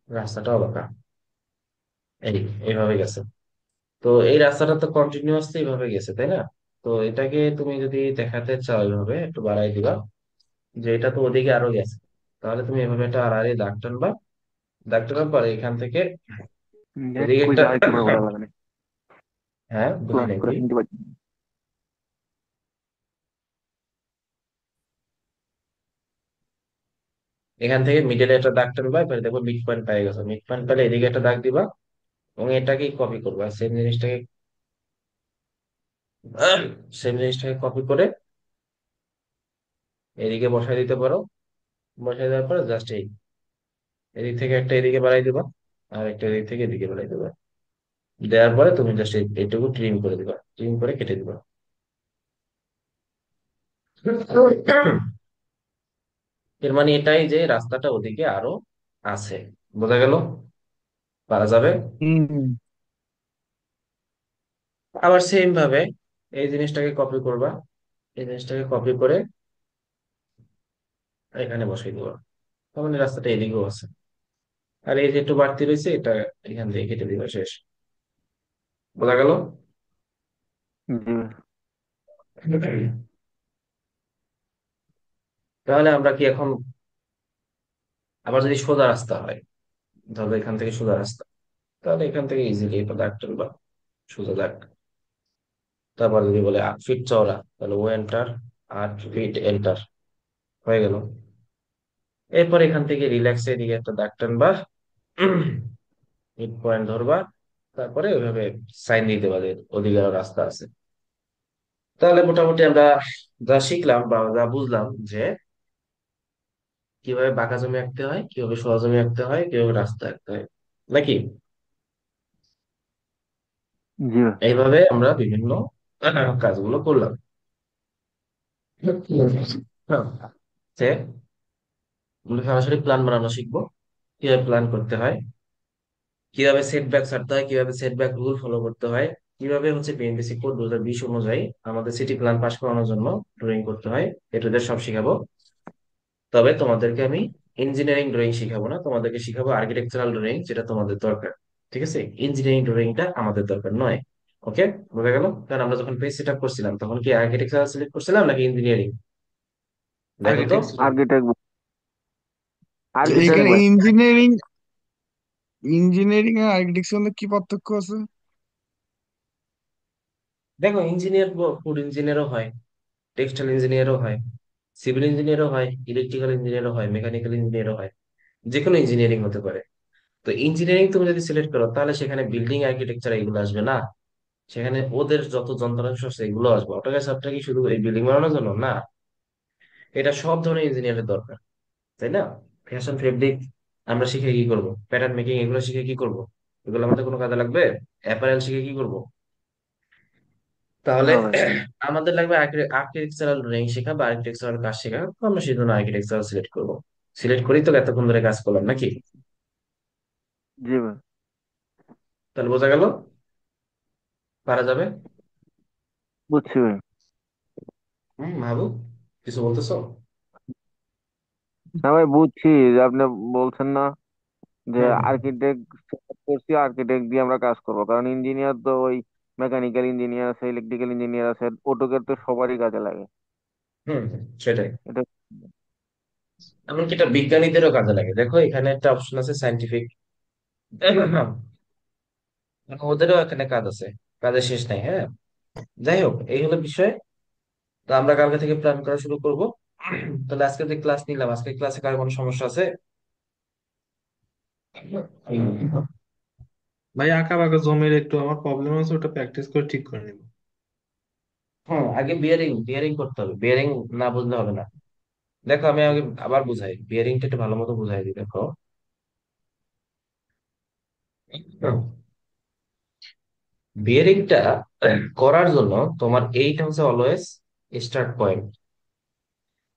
রাস্তাটাও বাঁকা। এই এইভাবে গেছে। তো এই রাস্তাটা তো কন্টিনিউয়াসলি এইভাবে গেছে, তাই না? তো এটাকে তুমি যদি দেখাতে চাও এইভাবে একটু বাড়াই দিবা, যে এটা তো ওদিকে আরো গেছে, তাহলে তুমি এভাবে একটা আড়াআড়ি দাগ টানবা। দাগ টানার পরে এখান থেকে নেট এদিকে কই একটা যায় একটু বড় লাগে না। হ্যাঁ, বুঝি ক্লাস নাই করে কি। শুনতে পাচ্ছি। এখান থেকে মিডলে একটা দাগ টানবা, এবারে দেখবো মিড পয়েন্ট পেয়ে গেছো। মিড পয়েন্ট পেলে এদিকে একটা দাগ দিবা এবং এটাকেই কপি করবা, সেম জিনিসটাকে কপি করে এদিকে বসাই দিতে পারো। বসাই দেওয়ার পরে জাস্ট এই এদিক থেকে একটা এদিকে বাড়াই দিবা, আর একটা এদিক থেকে এদিকে বাড়াই দিবা। দেওয়ার পরে তুমি জাস্ট এইটুকু ট্রিম করে দিবা, ট্রিম করে কেটে দিবা। এর মানে এটাই যে রাস্তাটা ওদিকে আরো আছে। বোঝা গেল? পারা যাবে। হুম। আবার সেম ভাবে এই জিনিসটাকে কপি করবা, এই জিনিসটাকে কপি করে এখানে বসাই দিবা। তার মানে রাস্তাটা এদিকেও আছে। আর এই যে একটু বাড়তি রয়েছে, এটা এখান থেকে কেটে দিবা, শেষ। বোঝা গেল? জি তাহলে আমরা কি এখন, আবার যদি সোজা রাস্তা হয়, ধরো এখান থেকে সোজা রাস্তা, তাহলে এখান থেকে ইজিলি এটা দাগ টানবা, সোজা দাগ। তারপর যদি বলে 8 ফিট চওড়া, তাহলে ও এন্টার, 8 ফিট এন্টার, হয়ে গেল। এরপর এখান থেকে রিল্যাক্স এদিকে একটা দাগ টানবা, মিড পয়েন্ট ধরবা, তারপরে ওইভাবে সাইন দিতে পারে ওদিকে আরো রাস্তা আছে। তাহলে মোটামুটি আমরা যা শিখলাম বা যা বুঝলাম যে কিভাবে বাঁকা জমি আঁকতে হয়, কিভাবে সোজা জমি আঁকতে হয়, কিভাবে রাস্তা আঁকতে হয়, নাকি? জি ভাই। এইভাবে আমরা বিভিন্ন কাজগুলো করলাম। হ্যাঁ, যে আমরা সরাসরি প্ল্যান বানানো শিখবো, কিভাবে প্ল্যান করতে হয়, কিভাবে সেটব্যাক ছাড়তে হয়, কিভাবে সেটব্যাক রুল ফলো করতে হয়, কিভাবে হচ্ছে বিএনপিসি কোড 2020 অনুযায়ী আমাদের সিটি প্ল্যান পাস করানোর জন্য ড্রয়িং করতে হয়, এটাদের সব শিখাবো। তবে তোমাদেরকে আমি ইঞ্জিনিয়ারিং ড্রয়িং শিখাবো না, তোমাদেরকে শিখাবো আর্কিটেকচারাল ড্রয়িং, যেটা তোমাদের দরকার। ঠিক আছে? ইঞ্জিনিয়ারিং ড্রয়িংটা আমাদের দরকার নয়। ওকে, বোঝা গেল? কারণ আমরা যখন পেজ সেট আপ করছিলাম তখন কি আর্কিটেকচারাল সিলেক্ট করছিলাম নাকি ইঞ্জিনিয়ারিং? দেখো তো। আর্কিটেকচার। আর্কিটেক্ট তো আর্কিটেক্ট এখানে ভাই। ইঞ্জিনিয়ারিং ইঞ্জিনিয়ারিং আর আর্কিটেকচার মধ্যে কি পার্থক্য আছে? দেখো, ইঞ্জিনিয়ার, ফুড ইঞ্জিনিয়ারও হয়, টেক্সটাইল ইঞ্জিনিয়ারও হয়, সিভিল ইঞ্জিনিয়ারও হয়, ইলেকট্রিক্যাল ইঞ্জিনিয়ারও হয়, মেকানিক্যাল ইঞ্জিনিয়ারও হয়, যে কোনো ইঞ্জিনিয়ারিং হতে পারে। তো ইঞ্জিনিয়ারিং তুমি যদি সিলেক্ট করো তাহলে সেখানে বিল্ডিং আর্কিটেকচার এগুলো আসবে না, সেখানে ওদের যত যন্ত্রাংশ আছে এগুলো আসবে। অটোক্যাড সফটওয়্যার কি শুধু এই বিল্ডিং বানানোর জন্য না, এটা সব ধরনের ইঞ্জিনিয়ারের দরকার, তাই না? ফ্যাশন, ফেব্রিক আমরা শিখে কি করব? প্যাটার্ন মেকিং এগুলো শিখে কি করব? এগুলো আমাদের কোনো কাজে লাগবে? অ্যাপারেল শিখে কি করব? তাহলে না ভাই। আমাদের লাগবে আর্কিটেকচারাল ড্রয়িং শেখা বা আর্কিটেকচারাল কাজ শেখা। তো আমরা সেই জন্য আর্কিটেকচারাল সিলেক্ট করবো। সিলেক্ট করেই তো এতক্ষণ ধরে কাজ করলাম, নাকি? জি ভাই। তাহলে বোঝা গেল? পারা যাবে। বুঝছি ভাই। ভাবু, কিছু বলতেছো? না ভাই, বুঝছি যে আপনি বলছেন না যে হুম হুম আর্কিটেক্ট করছি, আর্কিটেক্ট দিয়ে আমরা কাজ করবো, কারণ ইঞ্জিনিয়ার তো ওই মেকানিক্যাল ইঞ্জিনিয়ার আছে, ইলেকট্রিক্যাল ইঞ্জিনিয়ার আছে, অটোকের তো সবারই কাজে লাগে। সেটাই। এটা এমনকি এটা বিজ্ঞানীদেরও কাজে লাগে। দেখো এখানে একটা অপশন আছে সাইন্টিফিক, ওদেরও এখানে কাজ আছে, কাজের শেষ নাই। হ্যাঁ, যাই হোক, এই হলো বিষয়। তো আমরা কালকে থেকে প্ল্যান করা শুরু করব। তাহলে আজকে যে ক্লাস নিলাম, আজকে ক্লাসে কার কোনো সমস্যা আছে? ভাই আঁকা বাঁকা জমির একটু আমার প্রবলেম আছে, ওটা প্র্যাকটিস করে ঠিক করে নিব। হ্যাঁ, আগে বিয়ারিং বিয়ারিং করতে হবে, বিয়ারিং না বুঝলে হবে না। দেখো আমি আগে আবার বুঝাই, বিয়ারিংটা একটু ভালো মতো বুঝাই দিই। দেখো, বিয়ারিংটা করার জন্য তোমার এইটা হচ্ছে অলওয়েজ স্টার্ট পয়েন্ট।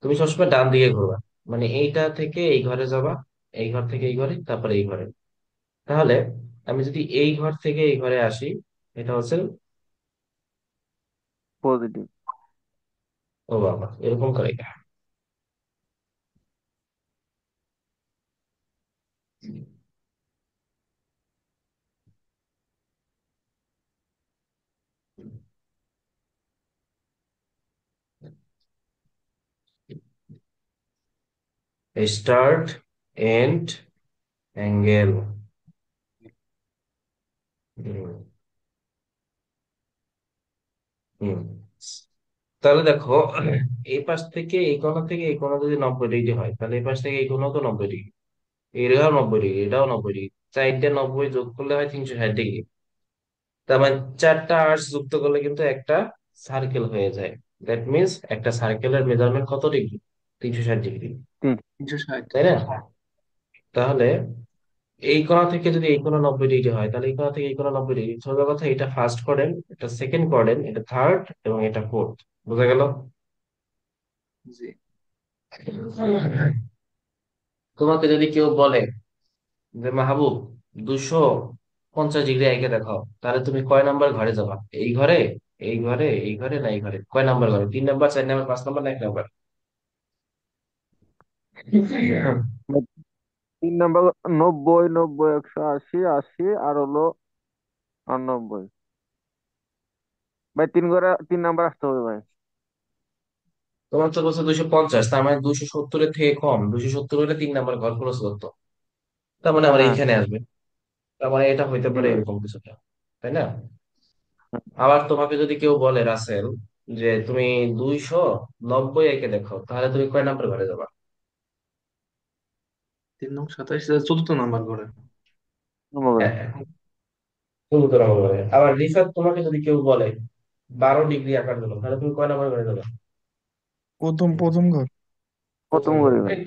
তুমি সবসময় ডান দিকে ঘুরবা, মানে এইটা থেকে এই ঘরে যাবা, এই ঘর থেকে এই ঘরে, তারপরে এই ঘরে। তাহলে আমি যদি এই ঘর থেকে এই ঘরে আসি, এটা হচ্ছে, পজিটিভ। ও বাবা, এরকম করে? Start, end, angle. হুম। তাহলে দেখো, এই পাশ থেকে এই কোণা থেকে এই কোণা যদি 90 ডিগ্রি হয়, তাহলে এই পাশ থেকে এই কোণাও তো 90 ডিগ্রি, এটাও 90 ডিগ্রি, এটাও 90 ডিগ্রি। চারটে 90 যোগ করলে হয় 360 ডিগ্রি। তার মানে চারটা আর্চ যুক্ত করলে কিন্তু একটা সার্কেল হয়ে যায়। দ্যাট মিন্স একটা সার্কেলের মেজারমেন্ট কত ডিগ্রি? 360 ডিগ্রি, 360। তাই না? তাহলে এই কোণা থেকে যদি এই কোণা 90 ডিগ্রি হয়, তাহলে এই কোণা থেকে এই কোণা 90 ডিগ্রি। সোজা কথা, এটা ফার্স্ট কোয়াড্রেন্ট, এটা সেকেন্ড কোয়াড্রেন্ট, এটা থার্ড, এবং এটা ফোর্থ। বোঝা গেল? জি। তোমাকে যদি কেউ বলে যে মাহবুব, 250 ডিগ্রি এঁকে দেখাও, তাহলে তুমি কয় নাম্বার ঘরে যাবা? এই ঘরে, এই ঘরে, এই ঘরে, না এই ঘরে? কয় নাম্বার ঘরে? 3 নাম্বার, 4 নাম্বার, 5 নাম্বার, না 1 নাম্বার? 3 নাম্বার, 90, 90, 180, 80, আর হলো 99। ভাই 3 নাম্বার আসতে হবে ভাই। তোমার তো বলছে 250, তার মানে 270-এর থেকে কম। 270 হলে 3 নাম্বার ঘর খরচ করতো, তার মানে হ্যাঁ আমার হ্যাঁ। এইখানে আসবে। তার মানে এটা হইতে জি পারে ভাই। এরকম কিছুটা, তাই না? আবার তোমাকে যদি কেউ বলে রাসেল, যে তুমি 290 এঁকে দেখো, তাহলে তুমি কয় নাম্বার ঘরে যাবা? 3 নং 27, চতুর্থ নাম্বার করে। ধন্যবাদ। হ্যাঁ, চতুর্থ নাম্বার ঘরে। আবার রিফাত, তোমাকে যদি কেউ বলে 12 ডিগ্রি আঁকার জন্য, তাহলে তুমি কয় নাম্বার ঘরে যাবা? প্রথম প্রথম ঘর। প্রথম প্রথম ঘর। করি ভাই।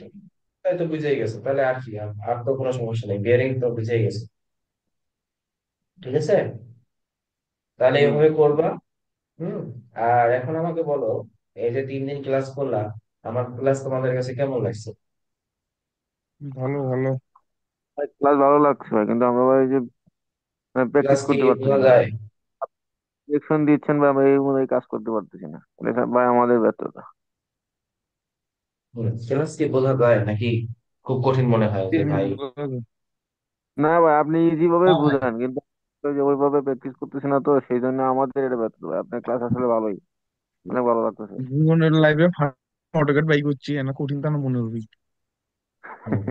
তাই তো বুঝেই গেছে, তাহলে আর কি, আর তো কোনো সমস্যা নেই, বিয়ারিং তো বুঝেই গেছে। ঠিক আছে, তাহলে হুম। এভাবে করবা। হুম। আর এখন আমাকে বলো, এই যে 3 দিন ক্লাস করলাম, আমার ক্লাস তোমাদের কাছে কেমন লাগছে? ভালো ভালো। ভাই ক্লাস ভালো লাগছে ভাই, কিন্তু আমরা ভাই যে ক্লাস প্র্যাকটিস কি করতে পারতেছি বোঝা না। যায়? ইলেকশন দিচ্ছেন ভাই, আমরা এই অনুযায়ী কাজ করতে পারতেছি না। এটা ভাই আমাদের ব্যর্থতা। ক্লাস কি বোঝা যায় নাকি খুব কঠিন মনে হয় যে ভাই? না ভাই, আপনি ইজি ভাবে না ভাই, বুঝান, কিন্তু ওই যে ওইভাবে প্র্যাকটিস করতেছি না, তো সেই জন্য আমাদের এটা ব্যর্থতা ভাই। আপনার ক্লাস আসলে ভালোই, অনেক ভালো লাগতেছে। জীবনের লাইফে অটোকেট বাই করছি না, কঠিন তা না মনে হবে। হুম।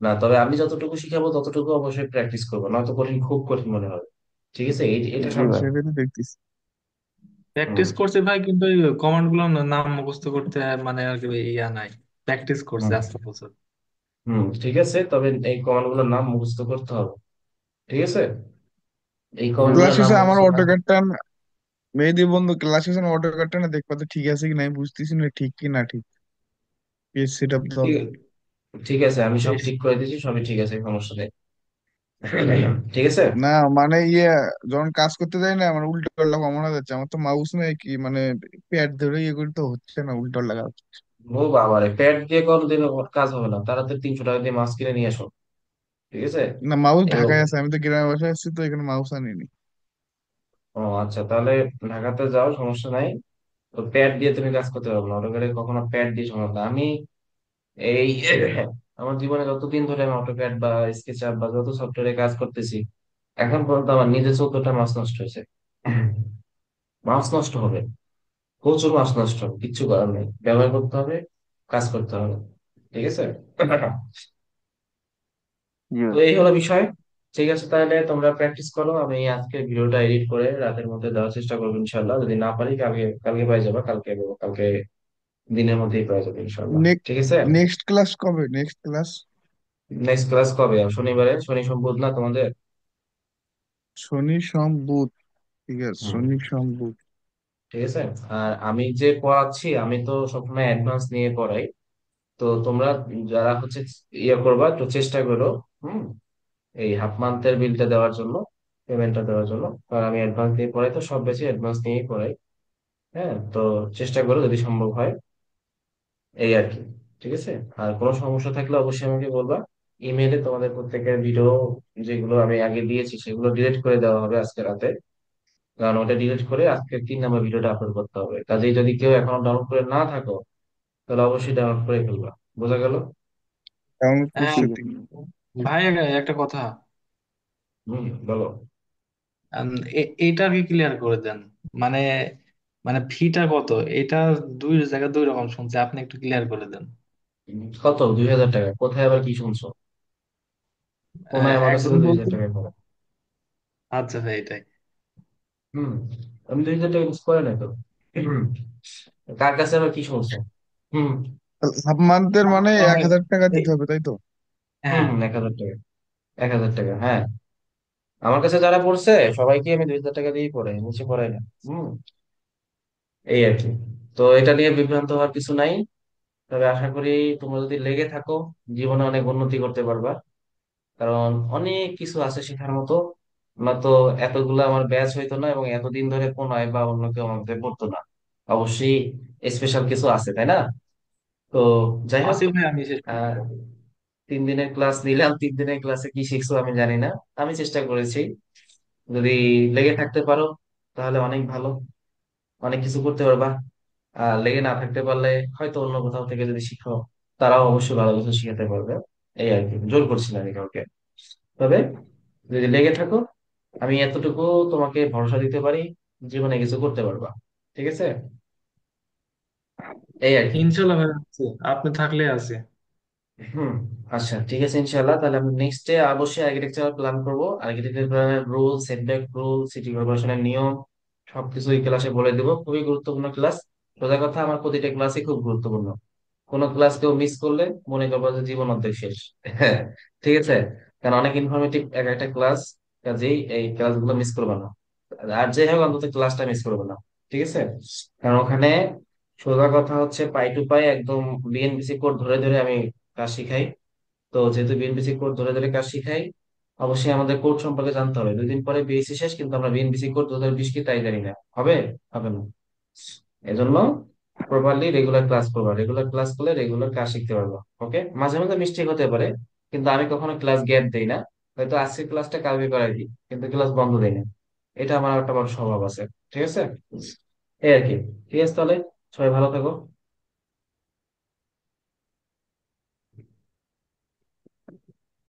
না, তবে আমি যতটুকু শিখাবো ততটুকু অবশ্যই প্র্যাকটিস করবো, নয়তো কঠিন, খুব কঠিন মনে হবে। ঠিক আছে, এটা জি সামনে। ভাই। সেটাই তো দেখতেছি। প্র্যাকটিস হুম। করছে ভাই, কিন্তু এই কমান্ড গুলো নাম মুখস্থ করতে মানে আর কি ইয়া নাই। প্র্যাকটিস করছে হুম। আজকে বছর। হুম, ঠিক আছে, তবে এই কমান্ড গুলোর নাম মুখস্থ করতে হবে। ঠিক আছে, এই জি কমান্ড ভাই। ক্লাস গুলোর নাম শেষে আমার মুখস্থ না। অটোকেটটা, মেহেদি বন্ধু ক্লাস শেষে অটোকেটটা না দেখবা তো, ঠিক আছে কি নাই বুঝতেছি না, ঠিক কি না ঠিক, পেজ সেট আপ দাও। ঠিক ঠিক আছে, আমি সব বেশ। ঠিক করে দিয়েছি, সবই ঠিক আছে, সমস্যা নেই। ঠিক আছে। না মানে যখন কাজ করতে যাই না, মানে উল্টো পাল্টা কমন হয়ে যাচ্ছে। আমার তো মাউস নেই কি, মানে প্যাড ধরে ইয়ে করতে হচ্ছে না, উল্টো লাগা হচ্ছে। ও বাবারে, প্যাড দিয়ে কোনদিন কাজ হবে না, তাড়াতাড়ি 300 টাকা দিয়ে মাছ কিনে নিয়ে আসো। ঠিক আছে। না, মাউস এবং ঢাকায় আছে, আমি তো গ্রামে বাসায় আসছি, তো এখানে মাউস আনিনি। ও আচ্ছা, তাহলে ঢাকাতে যাও, সমস্যা নাই। তো প্যাড দিয়ে তুমি কাজ করতে পারবে না, অটোক্যাডে কখনো প্যাড দিয়ে সম্ভব না। আমি এই আমার জীবনে যতদিন ধরে আমি অটোক্যাড বা স্কেচআপ বা যত সফটওয়্যারে কাজ করতেছি, এখন পর্যন্ত আমার নিজে 14টা মাস নষ্ট হয়েছে। মাস নষ্ট হবে, প্রচুর মাস নষ্ট হবে, কিচ্ছু করার নেই, ব্যবহার করতে হবে, কাজ করতে হবে। ঠিক আছে। জি তো ভাই। এই হলো বিষয়। ঠিক আছে, তাহলে তোমরা প্র্যাকটিস করো, আমি আজকে ভিডিওটা এডিট করে রাতের মধ্যে দেওয়ার চেষ্টা করবো ইনশাল্লাহ। যদি না পারি, কালকে কালকে পাই যাবে, কালকে দিনের মধ্যেই পাই যাবে ইনশাল্লাহ। ঠিক আছে। নেক্সট ক্লাস কবে? নেক্সট ক্লাস নেক্সট ক্লাস কবে? শনিবারে, শনি সোম বুধ না তোমাদের? শনি সোম বুধ। ঠিক আছে, হুম। শনি সোম বুধ। ঠিক আছে। আর আমি যে পড়াচ্ছি, আমি তো সবসময় অ্যাডভান্স নিয়ে পড়াই। তো তোমরা যারা হচ্ছে ইয়ে করবা, একটু চেষ্টা করো। হুম। এই হাফ মান্থের বিলটা দেওয়ার জন্য, পেমেন্টটা দেওয়ার জন্য, কারণ আমি অ্যাডভান্স দিয়ে পড়াই, তো সব বেশি অ্যাডভান্স নিয়েই পড়াই। হ্যাঁ, তো চেষ্টা করো যদি সম্ভব হয়, এই আর কি। ঠিক আছে। আর কোনো সমস্যা থাকলে অবশ্যই আমাকে বলবা। ইমেলে তোমাদের প্রত্যেকের ভিডিও যেগুলো আমি আগে দিয়েছি সেগুলো ডিলিট করে দেওয়া হবে আজকে রাতে, কারণ ওটা ডিলিট করে আজকে 3 নম্বর ভিডিওটা আপলোড করতে হবে। কাজেই যদি কেউ এখনো ডাউনলোড করে না থাকো, তাহলে অবশ্যই ডাউনলোড করে ফেলবা। বোঝা গেল? ডাউনলোড হ্যাঁ করছি ঠিক ঠিক। আছে। ভাই, একটা কথা। বলো। আম, এইটা আর কি ক্লিয়ার করে দেন। মানে মানে ফিটা কত? এটা দুই জায়গা দুই রকম শুনছি, আপনি একটু ক্লিয়ার করে দেন। কত? 2,000 টাকা? কোথায় আবার কি শুনছো? কোনায় আমার কাছে একজন তো দুই হাজার বলছে। টাকা করে। আচ্ছা ভাই, এটাই। হম, আমি 2,000 টাকা ইউজ করে নাই তো। হুম। কার কাছে আবার কি শুনছো? হম। হাফ মান্থের মানে এক আমার- হাজার টাকা এই- দিতে হবে তাই তো? হম, হ্যাঁ। 1,000 টাকা। 1,000 টাকা, হ্যাঁ। আমার কাছে যারা পড়ছে সবাইকে আমি 2,000 টাকা দিয়ে পড়াই, নিচে পড়াই না। হম। এই আর কি। তো এটা নিয়ে বিভ্রান্ত হওয়ার কিছু নাই। তবে আশা করি তোমরা যদি লেগে থাকো, জীবনে অনেক উন্নতি করতে পারবা। কারণ অনেক কিছু আছে শেখার মতো। আমরা তো এতগুলো আমার ব্যাচ হইতো না, এবং এতদিন ধরে কোনায় বা অন্য কেউ আমাদের পড়তো না। অবশ্যই স্পেশাল কিছু আছে, তাই না? তো যাই হোক, আসি ভাই, আমি শেষ করি। আহ 3 দিনের ক্লাস নিলাম, 3 দিনের ক্লাসে কি শিখছো আমি জানি না। আমি চেষ্টা করেছি। যদি লেগে থাকতে পারো তাহলে অনেক ভালো, অনেক কিছু করতে পারবা। আর লেগে না থাকতে পারলে হয়তো অন্য কোথাও থেকে যদি শিখো, তারাও অবশ্যই ভালো কিছু শিখাতে পারবে। এই আর কি, জোর করছি না আমি কাউকে। তবে যদি লেগে থাকো, আমি এতটুকু তোমাকে ভরসা দিতে পারি, জীবনে কিছু করতে পারবা। ঠিক আছে? এই আর কি। ইনশাল্লাহ ভাই, আছে। আপনি থাকলে আছে। হুম। আচ্ছা, ঠিক আছে, ইনশাল্লাহ। তাহলে আমি নেক্সট ডে অবশ্যই আর্কিটেকচার প্ল্যান করবো। আর্কিটেকচার প্ল্যানের রুল, সেটব্যাক রুল, সিটি কর্পোরেশনের নিয়ম সবকিছু এই ক্লাসে বলে দেবো। খুবই গুরুত্বপূর্ণ ক্লাস। সোজা কথা, আমার প্রতিটা ক্লাসই খুব গুরুত্বপূর্ণ। কোনো ক্লাস কেউ মিস করলে মনে করবো যে জীবন অর্ধেক শেষ। হ্যাঁ, ঠিক আছে। কারণ অনেক ইনফরমেটিভ এক একটা ক্লাস, কাজেই এই ক্লাসগুলো মিস করবে না। আর যাই হোক, অন্তত ক্লাসটা মিস করবে না। ঠিক আছে? কারণ ওখানে সোজা কথা হচ্ছে পাই টু পাই একদম বিএনপিসি কোড ধরে ধরে আমি কাজ শিখাই। তো যেহেতু বিএনপিসি কোড ধরে ধরে কাজ শিখাই, অবশ্যই আমাদের কোড সম্পর্কে জানতে হবে। 2 দিন পরে বিএসসি শেষ, কিন্তু আমরা বিএনপিসি কোড 2020 কি তাই জানি না। হবে? হবে না। এজন্য প্রপারলি রেগুলার ক্লাস করবা। রেগুলার ক্লাস করলে রেগুলার কাজ শিখতে পারবো। ওকে, মাঝে মাঝে মিস্টেক হতে পারে, কিন্তু আমি কখনো ক্লাস গ্যাপ দেই না। হয়তো আজকের ক্লাসটা কালকে করাই দিই, কিন্তু ক্লাস বন্ধ দেই না। এটা আমার একটা বড় স্বভাব আছে। ঠিক আছে? এই আর কি। ঠিক আছে, তাহলে সবাই ভালো থাকো।